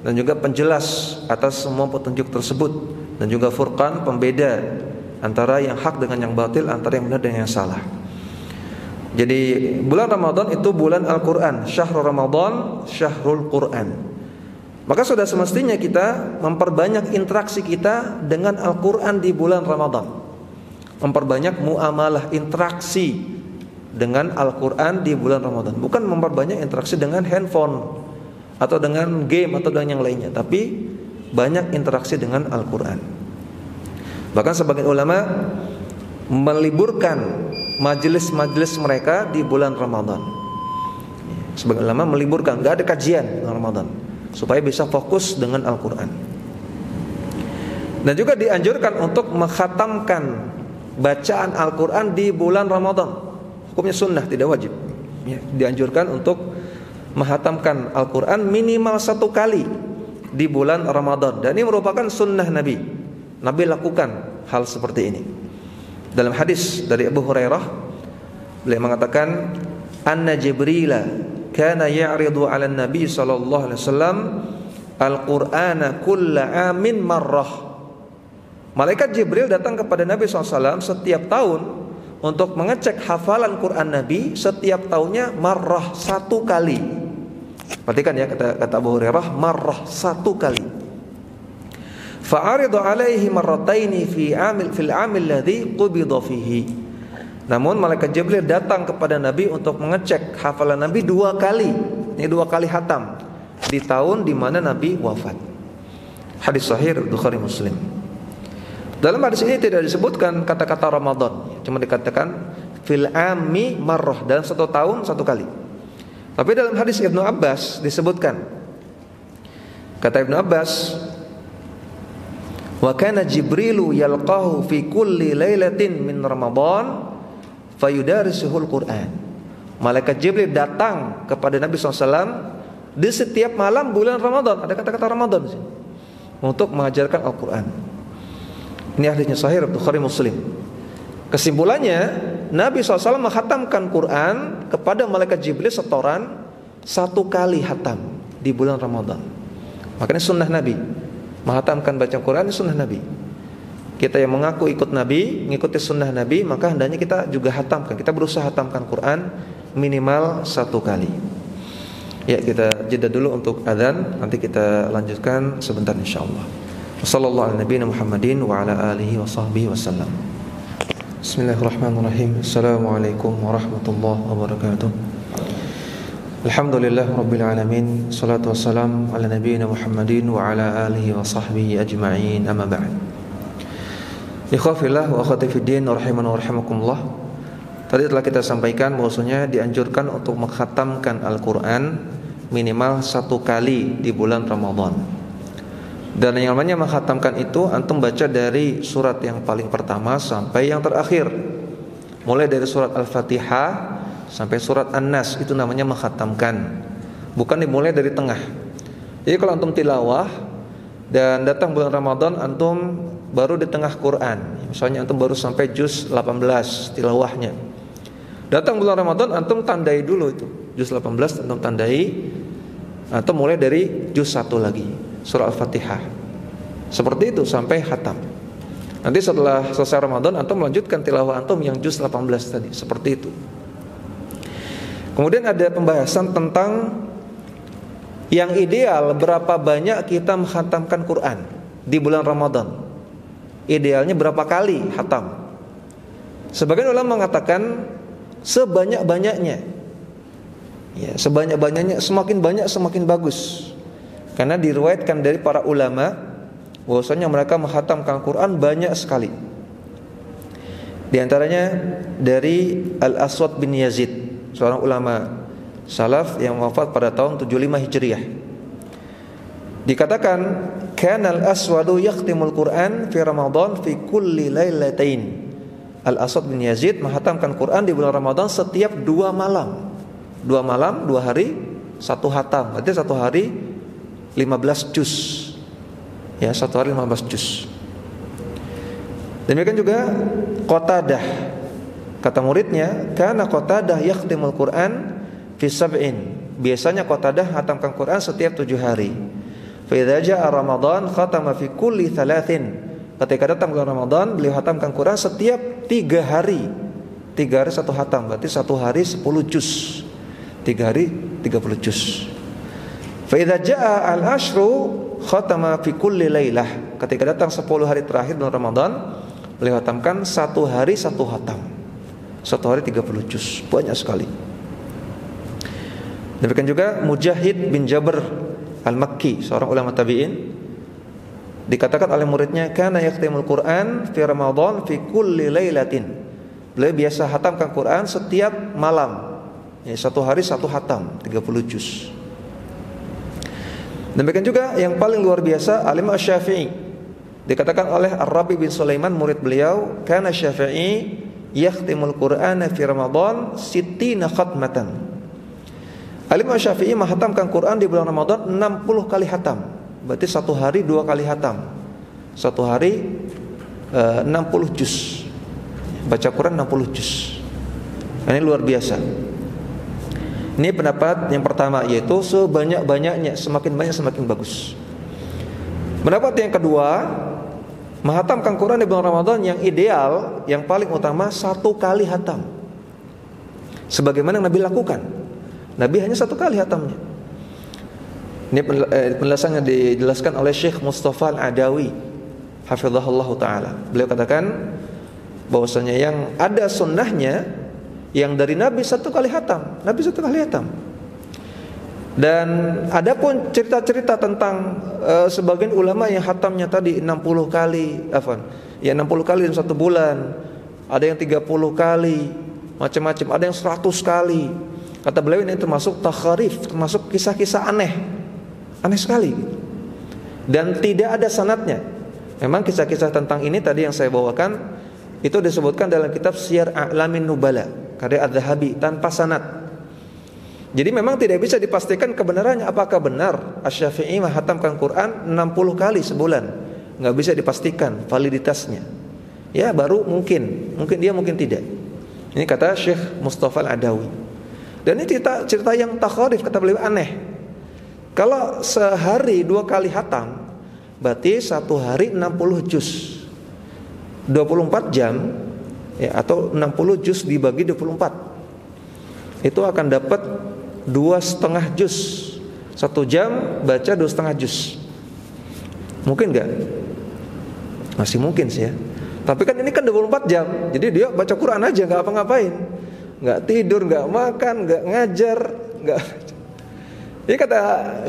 dan juga penjelas atas semua petunjuk tersebut, dan juga furqan, pembeda antara yang hak dengan yang batil, antara yang benar dan yang salah. Jadi bulan Ramadan itu bulan Al-Quran. Syahrul Ramadan, syahrul Quran. Maka sudah semestinya kita memperbanyak interaksi kita dengan Al-Quran di bulan Ramadan. Memperbanyak muamalah, interaksi dengan Al-Quran di bulan Ramadan. Bukan memperbanyak interaksi dengan handphone atau dengan game atau dengan yang lainnya, tapi banyak interaksi dengan Al-Quran. Bahkan sebagian ulama meliburkan majelis-majelis mereka di bulan Ramadan. Sebagian ulama meliburkan, gak ada kajian bulan Ramadan, supaya bisa fokus dengan Al-Quran. Dan juga dianjurkan untuk mengkhatamkan bacaan Al-Quran di bulan Ramadan. Hukumnya sunnah, tidak wajib. Dianjurkan untuk menghatamkan Al-Quran minimal 1 kali di bulan Ramadan. Dan ini merupakan sunnah Nabi. Nabi lakukan hal seperti ini. Dalam hadis dari Abu Hurairah, beliau mengatakan, Anna Jibrila kana ya'ridu 'ala Nabi sallallahu alaihi wasallam al-Qur'ana kulla 'amin marrah. Malaikat Jibril datang kepada Nabi SAW setiap tahun untuk mengecek hafalan Quran Nabi. Setiap tahunnya marrah, 1 kali. Perhatikan ya, kata Abu Hurairah, marrah, satu kali. Fa'aridu alaihi marrataini fil amil ladzi qubida fihi. Namun malaikat Jibril datang kepada Nabi untuk mengecek hafalan Nabi 2 kali. Ini 2 kali hatam di tahun di mana Nabi wafat. Hadis sahih Bukhari Muslim. Dalam hadis ini tidak disebutkan kata-kata Ramadan, cuma dikatakan fil ami marrah, dalam 1 tahun 1 kali. Tapi dalam hadis Ibnu Abbas disebutkan, kata Ibnu Abbas, wa kana Jibrilu yalqahu fi kulli lailatin min Ramadan fayudarisuhul Qur'an. Malaikat Jibril datang kepada Nabi SAW di setiap malam bulan Ramadan. Ada kata-kata Ramadan sih, untuk mengajarkan Al-Quran. Ini hadisnya sahih Bukhari Muslim. Kesimpulannya, Nabi SAW menghatamkan Quran kepada malaikat Jibril setoran 1 kali hatam di bulan Ramadan. Makanya sunnah Nabi menghatamkan baca Quran, ini sunnah Nabi. Kita yang mengaku ikut Nabi, mengikuti sunnah Nabi, maka hendaknya kita juga hatamkan. Kita berusaha hatamkan Quran minimal 1 kali. Ya, kita jeda dulu untuk adzan, nanti kita lanjutkan sebentar insyaallah. Wassallallahu ala nabiyina Muhammadin wa ala alihi wa sahbihi wasallam. Bismillahirrahmanirrahim. Assalamualaikum warahmatullahi wabarakatuh. Alhamdulillah rabbil alamin. Salatu wassalam ala nabiyina Muhammadin wa ala alihi wa sahbihi ajma'in. Amma ba'd. Ikhwafillah wa akhwati fiddin rahimana wa rahimakumullah. Tadi telah kita sampaikan bahwasanya dianjurkan untuk mengkhatamkan Al-Qur'an minimal 1 kali di bulan Ramadan. Dan yang namanya menghatamkan itu, antum baca dari surat yang paling pertama sampai yang terakhir. Mulai dari surat Al-Fatihah sampai surat An-Nas, itu namanya menghatamkan. Bukan dimulai dari tengah. Jadi kalau antum tilawah dan datang bulan Ramadan, antum baru di tengah Quran. Misalnya antum baru sampai juz 18 tilawahnya. Datang bulan Ramadan, antum tandai dulu itu. Juz 18 antum tandai, atau mulai dari juz 1 lagi, surah Al-Fatihah. Seperti itu sampai khatam. Nanti setelah selesai Ramadan, antum melanjutkan tilawah antum yang juz 18 tadi. Seperti itu. Kemudian ada pembahasan tentang yang ideal berapa banyak kita menghatamkan Quran di bulan Ramadan. Idealnya berapa kali khatam? Sebagian ulama mengatakan sebanyak-banyaknya. Ya, sebanyak-banyaknya, semakin banyak semakin bagus. Karena diriwayatkan dari para ulama bahwasanya mereka menghatamkan Quran banyak sekali. Di antaranya dari Al-Aswad bin Yazid, seorang ulama salaf yang wafat pada tahun 75 Hijriah. Dikatakan, "Kana al-Aswadu yakhtimul Quran fi Ramadan fi kulli lailatain." Al-Aswad bin Yazid menghatamkan Quran di bulan Ramadan setiap 2 malam. 2 malam, 2 hari, 1 hatam. Berarti 1 hari 15 juz. Ya, 1 hari 15 juz. Demikian juga Qatadah. Kata muridnya, "Kana Qatadah yakhtimul Quran fi sab'in." Biasanya Qatadah hatamkan Quran setiap 7 hari. Fa idza jaa Ramadan khatama fi kulli 3. Ketika datang bulan Ramadan, beliau hatamkan Quran setiap 3 hari. 3 hari 1 hatam, berarti 1 hari 10 juz. 3 hari 30 juz. Fa idza jaa al-ashru khatama fi kulli lailah. Ketika datang 10 hari terakhir bulan Ramadan, beliau hatamkan 1 hari 1 hatam. 1 hari 30 juz. Banyak sekali. Demikian juga Mujahid bin Jabr Al-Makki, seorang ulama tabi'in, dikatakan oleh muridnya, "Kana yakhtimul Quran fi Ramadan fi kulli lailatin." Beliau biasa hatamkan Quran setiap malam. Ya, 1 hari 1 hatam, 30 juz. Demikian juga yang paling luar biasa Al-Imam Asy-Syafi'i. Dikatakan oleh Ar-Rabi bin Sulaiman, murid beliau, "Kana Syafi'i yakhtimul Qur'ana fi Ramadan 60 khatmatan." Al-Imam Syafi'i menghatamkan Quran di bulan Ramadan 60 kali hatam. Berarti 1 hari 2 kali hatam. 1 hari 60 juz. Baca Quran 60 juz. Ini luar biasa. Ini pendapat yang pertama, yaitu sebanyak-banyaknya, semakin banyak semakin bagus. Pendapat yang kedua, menghatamkan Quran di bulan Ramadan yang ideal, yang paling utama 1 kali hatam. Sebagaimana Nabi lakukan. Nabi hanya 1 kali hatamnya. Ini penjelasannya dijelaskan oleh Syekh Mustafa Al-Adawi hafizahullah taala. Beliau katakan bahwasanya yang ada sunnahnya yang dari Nabi satu kali hatam. Dan ada pun cerita-cerita tentang sebagian ulama yang hatamnya tadi 60 kali, 60 kali dalam satu bulan. Ada yang 30 kali, macam-macam, ada yang 100 kali. Kata beliau ini termasuk takharif, termasuk kisah-kisah aneh sekali. Dan tidak ada sanadnya. Memang kisah-kisah tentang ini tadi yang saya bawakan itu disebutkan dalam kitab Syiar A'lamin Nubala karya Az-Zahabi tanpa sanad. Jadi memang tidak bisa dipastikan kebenarannya, apakah benar Asy-Syafi'i menghatamkan Quran 60 kali sebulan. Enggak bisa dipastikan validitasnya. Ya baru mungkin dia mungkin tidak. Ini kata Syekh Mustafa Al-Adawi. Dan ini cerita yang takharif, kata beliau aneh. Kalau sehari 2 kali hatam, berarti satu hari 60 juz, 24 jam ya, atau 60 juz dibagi 24, itu akan dapat 2,5 juz. 1 jam baca 2,5 juz. Mungkin gak? Masih mungkin sih ya. Tapi kan ini kan 24 jam, jadi dia baca Quran aja, gak apa-ngapain, gak tidur, gak makan, gak ngajar, gak. Ini kata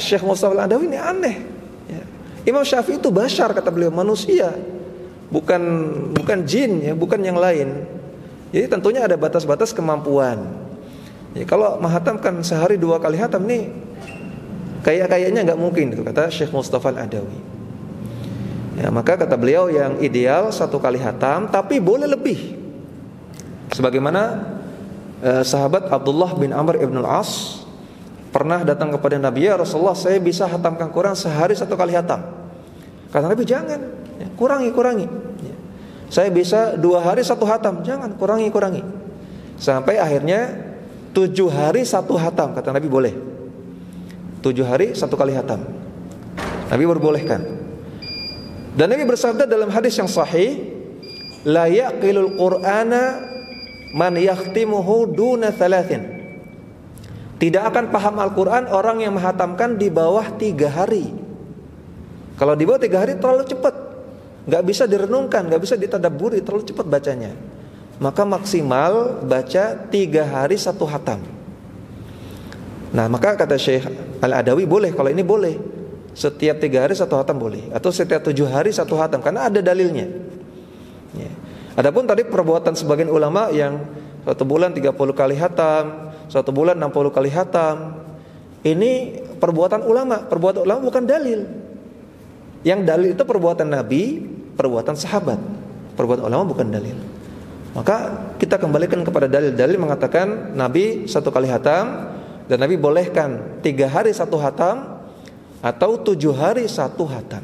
Syekh Mustafa Al-Adawi ini aneh ya. Imam Syafi'i itu bashar, kata beliau, manusia, bukan jin ya, bukan yang lain. Jadi tentunya ada batas-batas kemampuan ya. Kalau menghatamkan sehari 2 kali hatam nih kayaknya gak mungkin itu, kata Syekh Mustafa Al-Adawi ya. Maka kata beliau yang ideal 1 kali hatam, tapi boleh lebih. Sebagaimana sahabat Abdullah bin Amr ibn al-As pernah datang kepada Nabi, ya Rasulullah, saya bisa hatamkan Quran sehari 1 kali hatam. Kata Nabi, jangan ya, kurangi ya. Saya bisa 2 hari 1 hatam, jangan, kurangi. Sampai akhirnya 7 hari 1 hatam, kata Nabi boleh. 7 hari 1 kali hatam, Nabi berbolehkan. Dan Nabi bersabda dalam hadis yang sahih, la yaqilul Qur'ana man yakhtimuhu duna 3. Tidak akan paham Al-Quran orang yang menghatamkan di bawah 3 hari. Kalau di bawah 3 hari terlalu cepat, gak bisa direnungkan, gak bisa ditadabburi, terlalu cepat bacanya. Maka maksimal baca 3 hari 1 hatam. Nah maka kata Syekh Al-Adawi boleh, kalau ini boleh. Setiap 3 hari 1 hatam boleh, atau setiap 7 hari 1 hatam, karena ada dalilnya ya. Adapun tadi perbuatan sebagian ulama yang 1 bulan 30 kali hatam, 1 bulan 60 kali hatam, ini perbuatan ulama bukan dalil. Yang dalil itu perbuatan Nabi, perbuatan sahabat. Perbuatan ulama bukan dalil. Maka kita kembalikan kepada dalil-dalil mengatakan Nabi 1 kali hatam, dan Nabi bolehkan 3 hari 1 hatam atau 7 hari 1 hatam.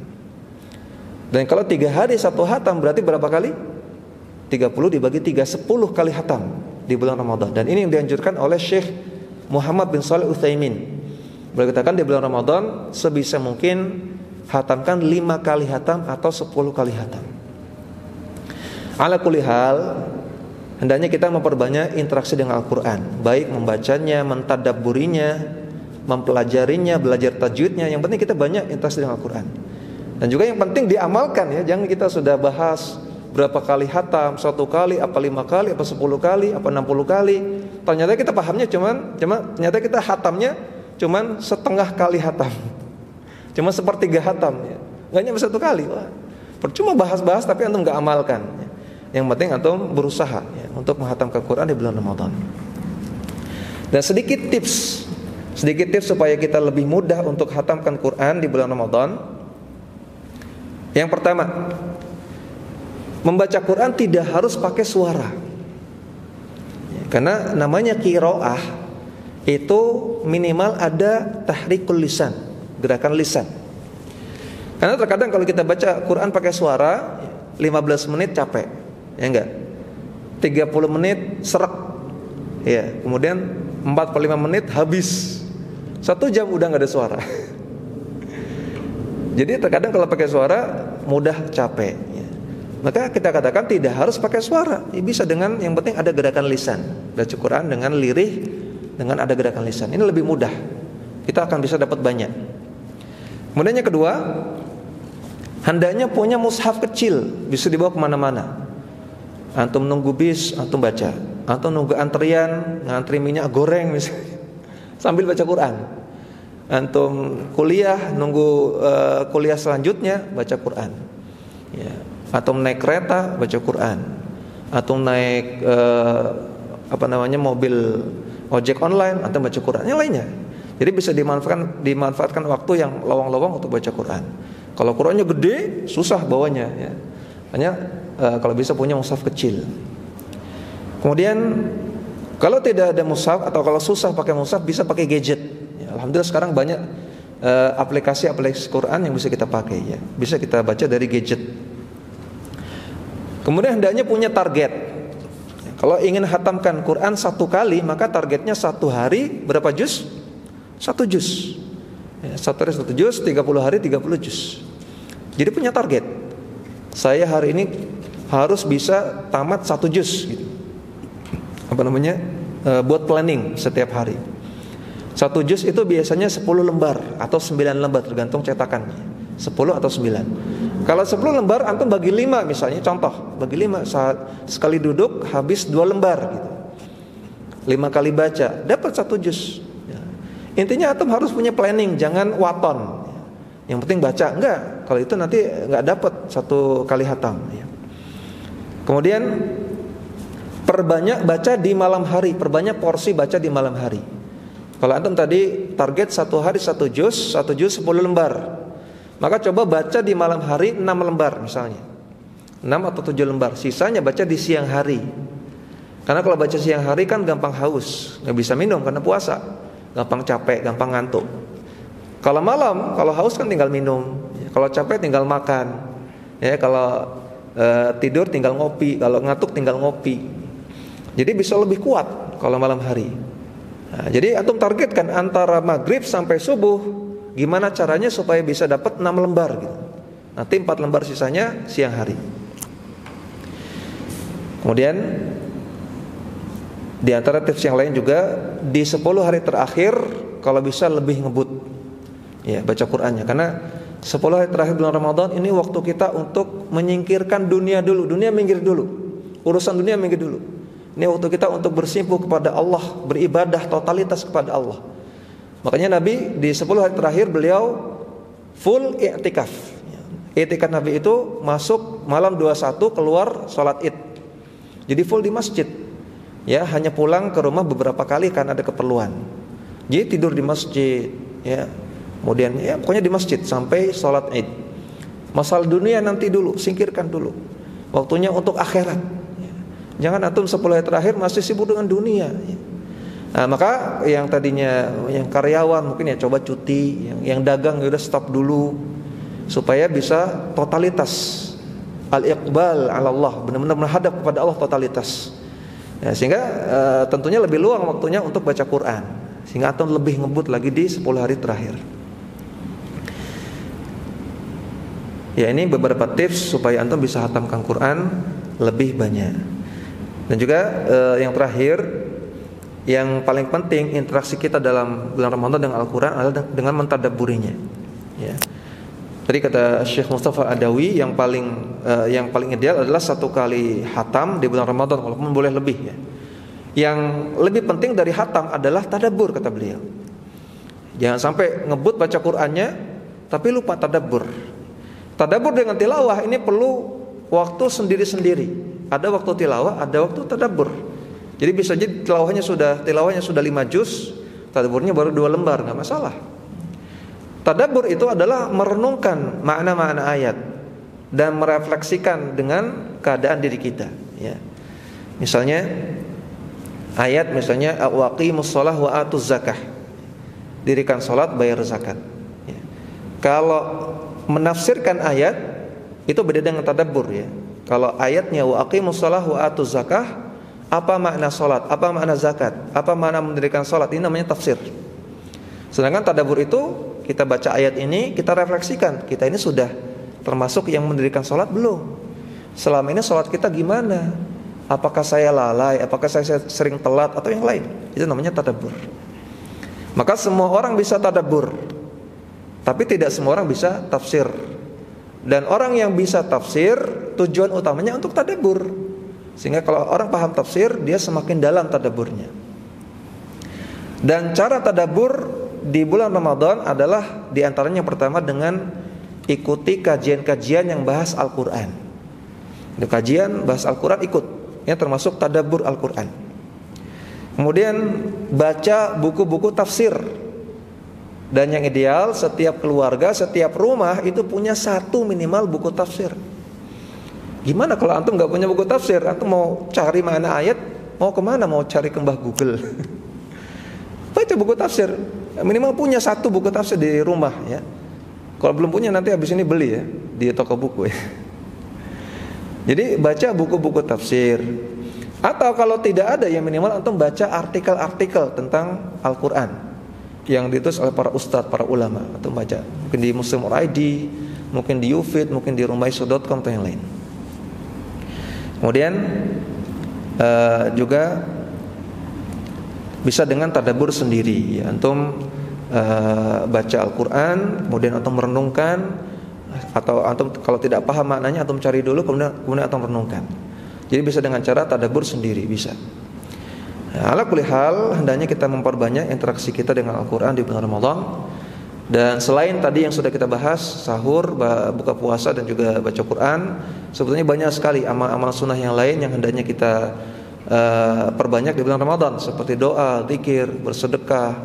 Dan kalau 3 hari 1 hatam berarti berapa kali? 30 dibagi 3, 10 kali hatam di bulan Ramadan. Dan ini yang dianjurkan oleh Syekh Muhammad bin Shalih Utsaimin. Beliau katakan di bulan Ramadan sebisa mungkin hatamkan 5 kali hatam atau 10 kali hatam. Ala kulli hal, hendaknya kita memperbanyak interaksi dengan Al-Quran, baik membacanya, mentadabburinya, mempelajarinya, belajar tajwidnya. Yang penting kita banyak interaksi dengan Al-Quran. Dan juga yang penting diamalkan ya. Jangan kita sudah bahas berapa kali hatam, 1 kali, apa 5 kali, apa 10 kali, apa 60 kali. Ternyata kita pahamnya ternyata kita hatamnya cuman setengah kali hatam, cuma 1/3 hatam ya. Nggak nyampe 1 kali. Wah, percuma bahas-bahas tapi antum nggak amalkan ya. Yang penting antum berusaha ya, untuk menghatamkan Quran di bulan Ramadan. Dan sedikit tips supaya kita lebih mudah untuk hatamkan Quran di bulan Ramadan. Yang pertama, membaca Quran tidak harus pakai suara. Karena namanya qiraah itu minimal ada tahrikul lisan, gerakan lisan. Karena terkadang kalau kita baca Quran pakai suara 15 menit capek, ya enggak? 30 menit serak. Ya, kemudian 45 menit habis. 1 jam udah gak ada suara. Jadi terkadang kalau pakai suara mudah capek ya. Maka kita katakan tidak harus pakai suara ya, bisa dengan yang penting ada gerakan lisan. Baca Quran dengan lirih, dengan ada gerakan lisan. Ini lebih mudah, kita akan bisa dapat banyak Kemudian yang kedua, hendaknya punya mushaf kecil, bisa dibawa kemana-mana. Antum nunggu bis, antum baca. Antum nunggu antrian, ngantri minyak goreng misalnya, sambil baca Quran. Antum kuliah, nunggu kuliah selanjutnya, baca Quran. Ya. Antum naik kereta, baca Quran. Antum naik mobil ojek online, antum baca Quran. Yang lainnya. Jadi bisa dimanfaatkan waktu yang lowong-lowong untuk baca Quran. Kalau Qurannya gede, susah bawanya. Ya. Hanya kalau bisa punya mushaf kecil. Kemudian kalau tidak ada mushaf atau kalau susah pakai mushaf, bisa pakai gadget. Ya, alhamdulillah sekarang banyak aplikasi-aplikasi Quran yang bisa kita pakai. Ya. Bisa kita baca dari gadget. Kemudian hendaknya punya target. Ya, kalau ingin hatamkan Quran 1 kali, maka targetnya 1 hari berapa juz? 1 juz. Ya, 1 hari 1 juz, 30 hari 30 juz. Jadi punya target. Saya hari ini harus bisa tamat 1 juz gitu. Buat planning setiap hari. 1 juz itu biasanya 10 lembar atau 9 lembar tergantung cetakannya. 10 atau 9. Kalau 10 lembar antum bagi 5 misalnya, contoh, bagi 5 sekali duduk habis 2 lembar gitu. 5 kali baca dapat 1 juz. Ya. Intinya antum harus punya planning, jangan waton. Yang penting baca, enggak. Kalau itu nanti enggak dapat 1 kali hatam ya. Kemudian perbanyak baca di malam hari, perbanyak porsi baca di malam hari. Kalau antum tadi target 1 hari 1 juz 10 lembar. Maka coba baca di malam hari 6 lembar misalnya. 6 atau 7 lembar. Sisanya baca di siang hari. Karena kalau baca siang hari kan gampang haus, enggak bisa minum karena puasa. Gampang capek, gampang ngantuk. Kalau malam, kalau haus kan tinggal minum. Kalau capek tinggal makan. Ya, kalau tidur tinggal ngopi, kalau ngantuk tinggal ngopi. Jadi bisa lebih kuat kalau malam hari. Nah, jadi antum targetkan antara maghrib sampai subuh, gimana caranya supaya bisa dapat 6 lembar gitu. Nanti 4 lembar sisanya siang hari. Kemudian di antara tips yang lain juga, di 10 hari terakhir kalau bisa lebih ngebut ya baca Qur'annya, karena 10 hari terakhir bulan Ramadan ini waktu kita untuk menyingkirkan dunia dulu. Dunia minggir dulu. Urusan dunia minggir dulu. Ini waktu kita untuk bersimpuh kepada Allah, beribadah totalitas kepada Allah. Makanya Nabi di 10 hari terakhir beliau full i'tikaf. I'tikaf Nabi itu masuk malam 21, keluar sholat Id. Jadi full di masjid. Ya, hanya pulang ke rumah beberapa kali karena ada keperluan. Jadi tidur di masjid, ya. Kemudian ya pokoknya di masjid sampai sholat Id. Masalah dunia nanti dulu, singkirkan dulu. Waktunya untuk akhirat. Jangan antum 10 hari terakhir masih sibuk dengan dunia. Nah, maka yang tadinya yang karyawan mungkin ya coba cuti, yang dagang ya udah stop dulu supaya bisa totalitas al-iqbal 'ala Allah, benar-benar menghadap kepada Allah totalitas. Ya, sehingga tentunya lebih luang waktunya untuk baca Quran. Sehingga antum lebih ngebut lagi di 10 hari terakhir. Ya, ini beberapa tips supaya antum bisa hatamkan Quran lebih banyak. Dan juga yang terakhir, yang paling penting interaksi kita dalam bulan Ramadan dengan Al-Quran adalah dengan mentadabburinya. Ya. Tadi kata Syekh Mustafa Adawi yang paling ideal adalah 1 kali hatam di bulan Ramadan, walaupun boleh lebih ya. Yang lebih penting dari hatam adalah tadabbur kata beliau. Jangan sampai ngebut baca Qur'annya tapi lupa tadabbur. Tadabbur dengan tilawah ini perlu waktu sendiri-sendiri. Ada waktu tilawah, ada waktu tadabbur. Jadi bisa jadi tilawahnya sudah 5 juz, tadabburnya baru 2 lembar, enggak masalah. Tadabbur itu adalah merenungkan makna-makna ayat dan merefleksikan dengan keadaan diri kita, ya. Misalnya ayat waqimus shalah wa atuz zakah. Dirikan salat, bayar zakat. Ya. Kalau menafsirkan ayat itu beda dengan tadabbur ya. Kalau ayatnya waqimus shalah wa atuz zakah, apa makna salat, apa makna zakat, apa makna mendirikan salat, ini namanya tafsir. Sedangkan tadabbur itu kita baca ayat ini, kita refleksikan, kita ini sudah termasuk yang mendirikan salat belum? Selama ini salat kita gimana? Apakah saya lalai, apakah saya sering telat atau yang lain? Itu namanya tadabbur. Maka semua orang bisa tadabbur. Tapi tidak semua orang bisa tafsir. Dan orang yang bisa tafsir tujuan utamanya untuk tadabbur. Sehingga kalau orang paham tafsir, dia semakin dalam tadabburnya. Dan cara tadabbur di bulan Ramadan adalah diantaranya yang pertama dengan ikuti kajian-kajian yang bahas Al-Quran. Kajian bahas Al-Quran ikut, ya, termasuk tadabbur Al-Quran. Kemudian baca buku-buku tafsir. Dan yang ideal setiap keluarga, setiap rumah itu punya satu minimal buku tafsir. Gimana kalau antum gak punya buku tafsir? Antum mau cari mana ayat? Mau kemana? Mau cari ke Mbah Google? Baca buku tafsir. Minimal punya satu buku tafsir di rumah, ya. Kalau belum punya nanti habis ini beli, ya, di toko buku, ya. Jadi baca buku-buku tafsir. Atau kalau tidak ada, ya minimal antum baca artikel-artikel tentang Al-Quran yang ditulis oleh para ustadz, para ulama. Atau baca mungkin di Muslim.id, mungkin di Yufid, mungkin di rumaiso.com atau yang lain. Kemudian juga bisa dengan tadabbur sendiri, ya. Antum baca Al-Quran, kemudian antum merenungkan, atau antum kalau tidak paham maknanya antum cari dulu, kemudian antum renungkan. Jadi bisa dengan cara tadabbur sendiri, bisa. Ala kulli hal, hendaknya kita memperbanyak interaksi kita dengan Al-Quran di bulan Ramadan. Dan selain tadi yang sudah kita bahas, sahur, buka puasa, dan juga baca Quran, sebetulnya banyak sekali amal-amal sunnah yang lain yang hendaknya kita perbanyak di bulan Ramadan, seperti doa, zikir, bersedekah,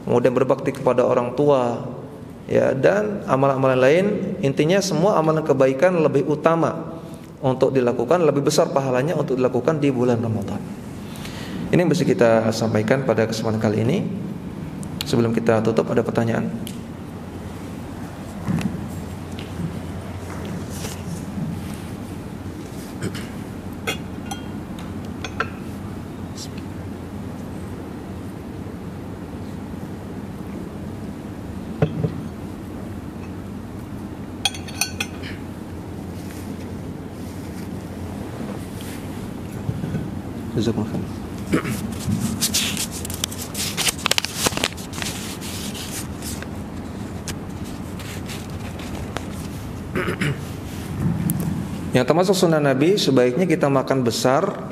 kemudian berbakti kepada orang tua, ya, dan amalan-amalan lain. Intinya semua amalan kebaikan lebih utama untuk dilakukan, lebih besar pahalanya untuk dilakukan di bulan Ramadan. Ini yang bisa kita sampaikan pada kesempatan kali ini. Sebelum kita tutup, ada pertanyaan? Jazakumullah. Yang termasuk sunnah Nabi, sebaiknya kita makan besar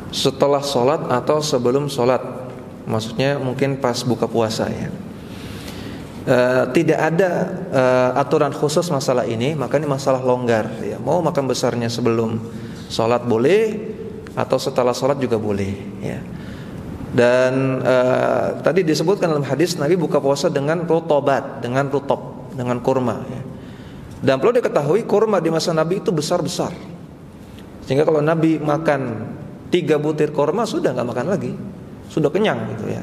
setelah sholat atau sebelum sholat. Maksudnya mungkin pas buka puasa, ya. Tidak ada aturan khusus masalah ini, maka ini masalah longgar, ya. Mau makan besarnya sebelum sholat boleh, atau setelah sholat juga boleh, ya. Dan tadi disebutkan dalam hadis Nabi buka puasa dengan rutobat, dengan rutob, dengan kurma, ya. Dan perlu diketahui kurma di masa Nabi itu besar-besar, sehingga kalau Nabi makan 3 butir kurma sudah nggak makan lagi, sudah kenyang gitu, ya.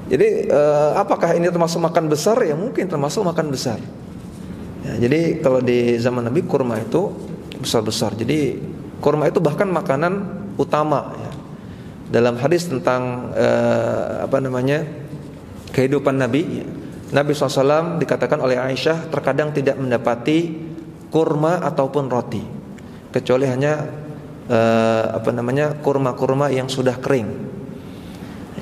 Jadi apakah ini termasuk makan besar? Ya mungkin termasuk makan besar, ya. Jadi kalau di zaman Nabi kurma itu besar-besar. Jadi kurma itu bahkan makanan utama, ya. Dalam hadis tentang kehidupan Nabi, ya. Nabi SAW dikatakan oleh Aisyah terkadang tidak mendapati kurma ataupun roti, kecuali hanya kurma-kurma yang sudah kering.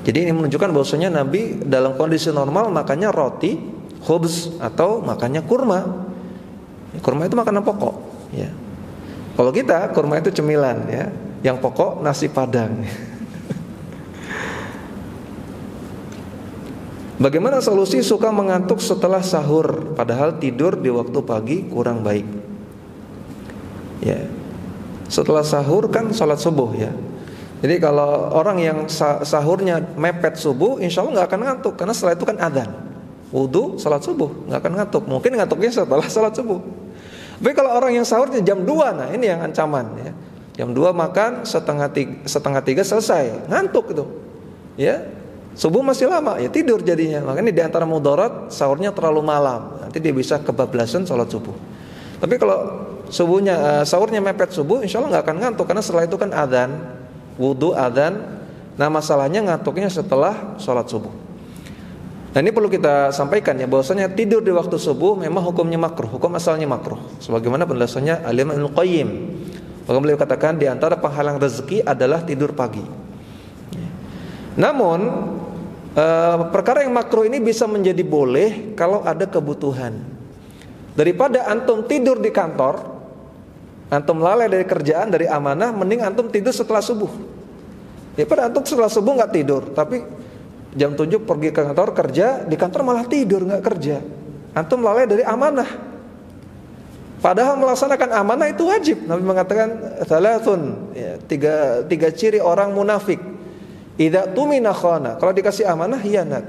Jadi ini menunjukkan bahwasanya Nabi dalam kondisi normal makannya roti, khubz, atau makannya kurma. Kurma itu makanan pokok, ya. Kalau kita kurma itu cemilan, ya. Yang pokok nasi padang. Bagaimana solusi suka mengantuk setelah sahur, padahal tidur di waktu pagi kurang baik? Ya, setelah sahur kan sholat subuh, ya. Jadi kalau orang yang sahurnya mepet subuh, insya Allah nggak akan ngantuk, karena setelah itu kan adzan, wudu, sholat subuh, nggak akan ngantuk. Mungkin ngantuknya setelah sholat subuh. Tapi kalau orang yang sahurnya jam 2, nah ini yang ancaman, ya. Jam 2 makan, setengah tiga selesai, ngantuk itu, ya. Subuh masih lama, ya tidur jadinya. Makanya di antara mudarat sahurnya terlalu malam, nanti dia bisa kebablasan sholat subuh. Tapi kalau sahurnya mepet subuh, insya Allah nggak akan ngantuk, karena setelah itu kan adzan, wudu, adzan. Nah masalahnya ngantuknya setelah sholat subuh. Nah ini perlu kita sampaikan, ya, bahwasanya tidur di waktu subuh memang hukumnya makruh, hukum asalnya makruh. Sebagaimana penjelasannya Al-Imam Ibnu Qayyim. Maka beliau katakan di antara penghalang rezeki adalah tidur pagi. Namun Perkara yang makruh ini bisa menjadi boleh kalau ada kebutuhan. Daripada antum tidur di kantor, antum lalai dari kerjaan, dari amanah, mending antum tidur setelah subuh. Daripada antum setelah subuh nggak tidur, tapi jam 7 pergi ke kantor kerja, di kantor malah tidur nggak kerja. Antum lalai dari amanah. Padahal melaksanakan amanah itu wajib. Nabi mengatakan thalathun, ya, tiga ciri orang munafik. Idza tumina khana, kalau dikasih amanah hianat,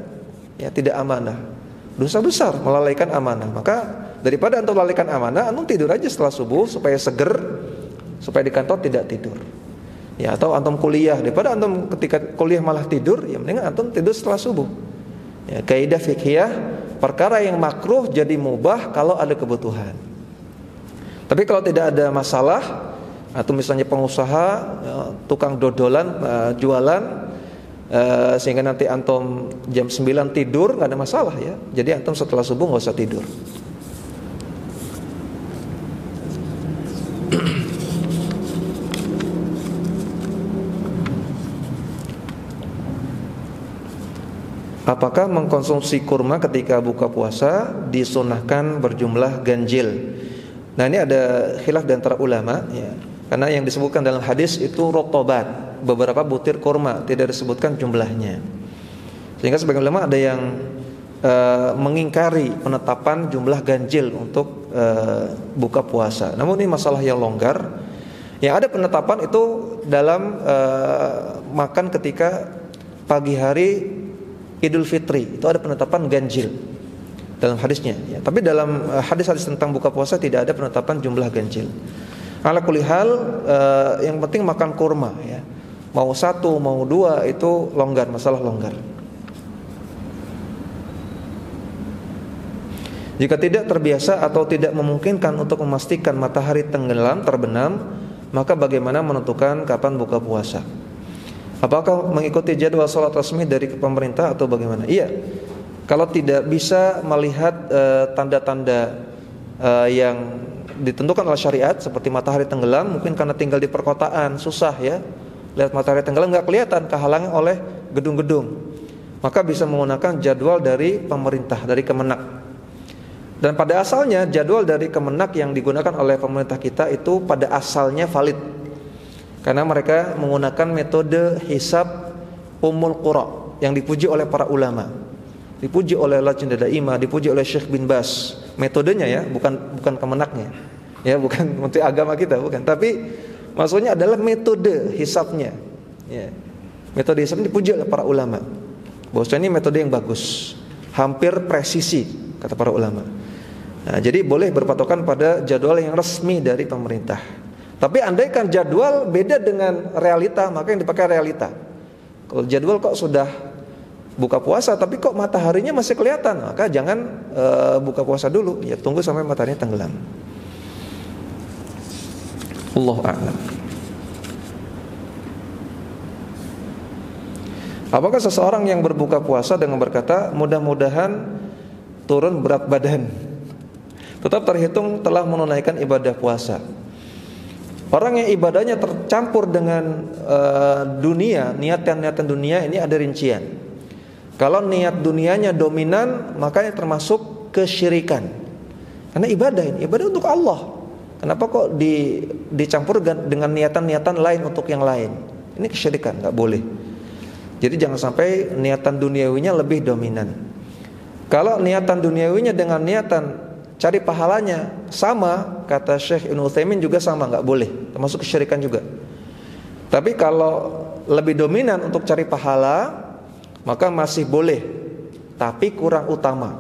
ya tidak amanah. Dosa besar melalaikan amanah. Maka daripada antum melalaikan amanah, antum tidur aja setelah subuh supaya seger, supaya di kantor tidak tidur. Ya, atau antum kuliah, daripada antum ketika kuliah malah tidur, ya mendingan antum tidur setelah subuh. Ya, kaidah fiqhiyah, perkara yang makruh jadi mubah kalau ada kebutuhan. Tapi kalau tidak ada masalah, atau misalnya pengusaha, tukang dodolan, jualan, sehingga nanti antum jam 9 tidur, nggak ada masalah ya. Jadi antum setelah subuh nggak usah tidur. Apakah mengkonsumsi kurma ketika buka puasa disunahkan berjumlah ganjil? Nah, ini ada khilaf di antara ulama ya. Karena yang disebutkan dalam hadis itu rotobat, beberapa butir kurma, tidak disebutkan jumlahnya. Sehingga sebagian ulama ada yang mengingkari penetapan jumlah ganjil untuk buka puasa. Namun ini masalah yang longgar. Yang ada penetapan itu dalam makan ketika pagi hari Idul Fitri, itu ada penetapan ganjil dalam hadisnya ya. Tapi dalam hadis-hadis tentang buka puasa tidak ada penetapan jumlah ganjil. Ala kulli hal, yang penting makan kurma ya. Mau 1, mau 2 itu longgar, masalah longgar. Jika tidak terbiasa atau tidak memungkinkan untuk memastikan matahari tenggelam terbenam, maka bagaimana menentukan kapan buka puasa? Apakah mengikuti jadwal sholat resmi dari pemerintah atau bagaimana? Iya, kalau tidak bisa melihat tanda-tanda yang ditentukan oleh syariat seperti matahari tenggelam, mungkin karena tinggal di perkotaan susah ya, lihat matahari tenggelam nggak kelihatan, kehalangan oleh gedung-gedung, maka bisa menggunakan jadwal dari pemerintah, dari Kemenak. Dan pada asalnya jadwal dari Kemenak yang digunakan oleh pemerintah kita itu pada asalnya valid, karena mereka menggunakan metode hisab Ummul Qura yang dipuji oleh para ulama, dipuji oleh Lajnah Daimah, dipuji oleh Syekh bin Baz. Metodenya ya, bukan Kemenaknya. Ya, bukan menteri agama kita, bukan. Tapi maksudnya adalah metode hisabnya. Ya. Metode hisabnya dipuji oleh para ulama. Bahwasanya ini metode yang bagus, hampir presisi kata para ulama. Nah, jadi boleh berpatokan pada jadwal yang resmi dari pemerintah. Tapi andaikan jadwal beda dengan realita, maka yang dipakai realita. Kalau jadwal kok sudah buka puasa tapi kok mataharinya masih kelihatan, maka jangan buka puasa dulu, ya tunggu sampai mataharinya tenggelam. Allahu a'lam. Apakah seseorang yang berbuka puasa dengan berkata mudah-mudahan turun berat badan tetap terhitung telah menunaikan ibadah puasa? Orang yang ibadahnya tercampur dengan dunia, niatan-niatan dunia, ini ada rincian. Kalau niat dunianya dominan, makanya termasuk kesyirikan. Karena ibadah ini, ibadah untuk Allah. Kenapa kok dicampur dengan niatan-niatan lain untuk yang lain? Ini kesyirikan, nggak boleh. Jadi jangan sampai niatan duniawinya lebih dominan. Kalau niatan duniawinya dengan niatan cari pahalanya sama, kata Syekh Ibnu Utsaimin juga sama, nggak boleh, termasuk kesyirikan juga. Tapi kalau lebih dominan untuk cari pahala, maka masih boleh, tapi kurang utama.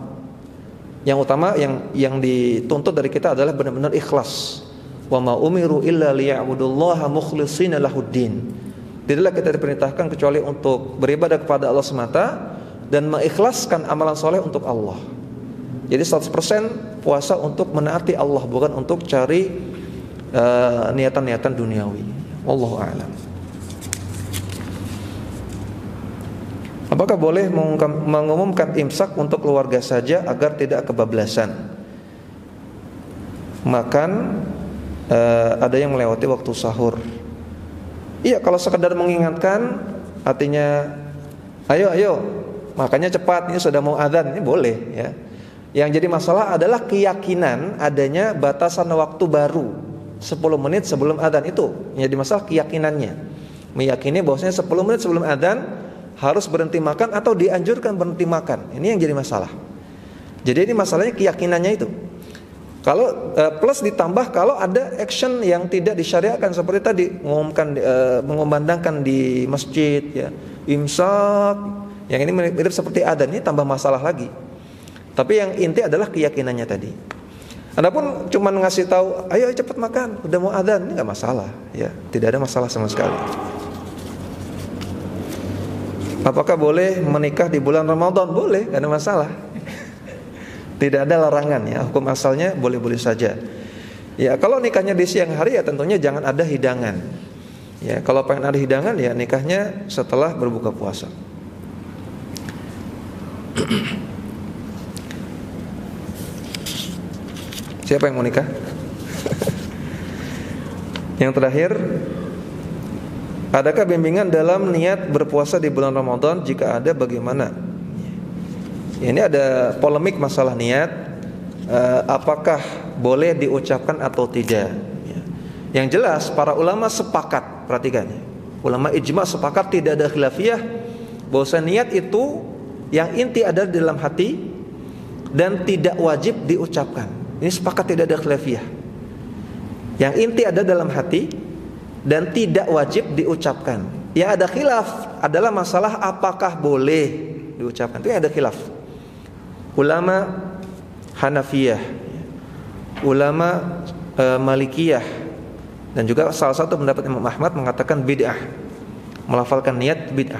Yang utama yang dituntut dari kita adalah benar-benar ikhlas. Wa ma umiru illa liya'budullaha mukhlishina lahuddin. Tidaklah kita diperintahkan kecuali untuk beribadah kepada Allah semata dan mengikhlaskan amalan soleh untuk Allah. Jadi 100% puasa untuk menaati Allah, bukan untuk cari niatan-niatan duniawi. Wallahu a'lam. Apakah boleh mengumumkan imsak untuk keluarga saja agar tidak kebablasan? Makan ada yang melewati waktu sahur. Iya, kalau sekedar mengingatkan, artinya ayo makanya cepat, ini sudah mau adzan, ini boleh ya. Yang jadi masalah adalah keyakinan adanya batasan waktu baru 10 menit sebelum adzan, itu yang jadi masalah, keyakinannya. Meyakini bahwasanya 10 menit sebelum adzan harus berhenti makan atau dianjurkan berhenti makan. Ini yang jadi masalah. Jadi ini masalahnya keyakinannya itu. Kalau plus ditambah kalau ada action yang tidak disyariatkan seperti tadi mengumandangkan di masjid ya, imsak, yang ini mirip seperti adzan, ini tambah masalah lagi. Tapi yang inti adalah keyakinannya tadi. Adapun cuma ngasih tahu, ayo cepat makan, udah mau adzan, ini nggak masalah, ya, tidak ada masalah sama sekali. Apakah boleh menikah di bulan Ramadan? Boleh, nggak ada masalah. Tidak ada larangan ya, hukum asalnya boleh-boleh saja. Ya, kalau nikahnya di siang hari ya tentunya jangan ada hidangan. Ya, kalau pengen ada hidangan ya nikahnya setelah berbuka puasa. Siapa yang mau nikah? Yang terakhir, adakah bimbingan dalam niat berpuasa di bulan Ramadan? Jika ada, bagaimana? Ini ada polemik masalah niat, apakah boleh diucapkan atau tidak. Yang jelas para ulama sepakat, perhatikan ya, ulama ijma sepakat, tidak ada khilafiyah bahwa niat itu yang inti ada di dalam hati dan tidak wajib diucapkan. Ini sepakat, tidak ada khilafiyah. Yang inti ada dalam hati dan tidak wajib diucapkan. Yang ada khilaf adalah masalah apakah boleh diucapkan. Itu yang ada khilaf. Ulama Hanafiyah, ulama Malikiyah, dan juga salah satu pendapat Imam Ahmad mengatakan bid'ah, melafalkan niat bid'ah.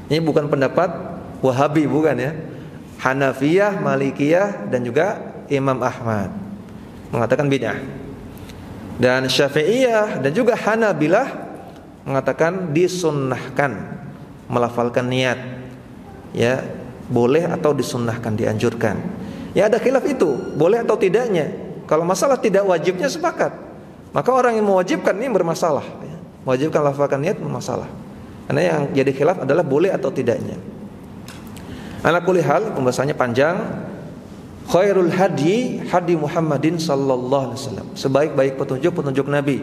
Ini bukan pendapat Wahabi, bukan ya. Hanafiyah, Malikiyah, dan juga Imam Ahmad mengatakan bid'ah. Dan Syafi'iyah dan juga Hanabilah mengatakan disunnahkan melafalkan niat. Ya, boleh atau disunnahkan, dianjurkan. Ya, ada khilaf itu, boleh atau tidaknya. Kalau masalah tidak wajibnya sepakat. Maka orang yang mewajibkan ini bermasalah. Mewajibkan lafalkan niat bermasalah. Karena yang jadi khilaf adalah boleh atau tidaknya. Ala kulli hal, pembahasannya panjang. Khairul hadi hadi Muhammadin sallallahu alaihi wasallam. Sebaik-baik petunjuk Nabi.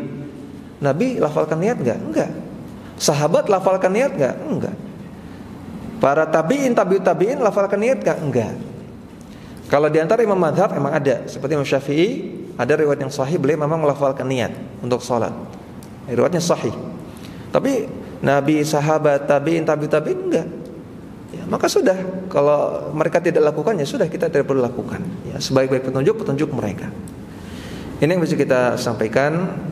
Nabi lafalkan niat enggak? Enggak. Sahabat lafalkan niat enggak? Enggak. Para tabi'in lafalkan niat enggak? Enggak. Kalau di antara imam mazhab memang ada, seperti Imam Syafi'i, ada riwayat yang sahih beliau memang melafalkan niat untuk salat. Riwayatnya sahih. Tapi Nabi, sahabat, tabi'in enggak. Ya, maka sudah, kalau mereka tidak lakukan ya sudah, kita tidak perlu lakukan. Ya, sebaik-baik petunjuk mereka. Ini yang bisa kita sampaikan.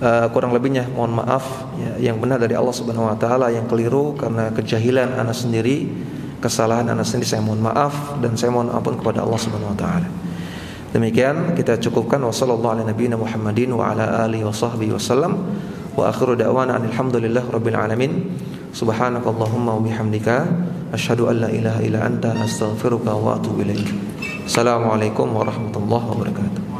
Kurang lebihnya mohon maaf ya, yang benar dari Allah Subhanahu wa taala, yang keliru karena kejahilan ana sendiri, kesalahan ana sendiri, saya mohon maaf dan saya mohon ampun kepada Allah Subhanahu wa taala. Demikian kita cukupkan. Wassallallahu ala nabiyina Muhammadin wa ala alihi washabbihi wasallam. Wa akhiru da'wana alhamdulillahi rabbil alamin. Subhanakallahumma wa bihamdika asyhadu an la ilaha illa anta astaghfiruka wa atubu ilaik. Assalamualaikum warahmatullahi wabarakatuh.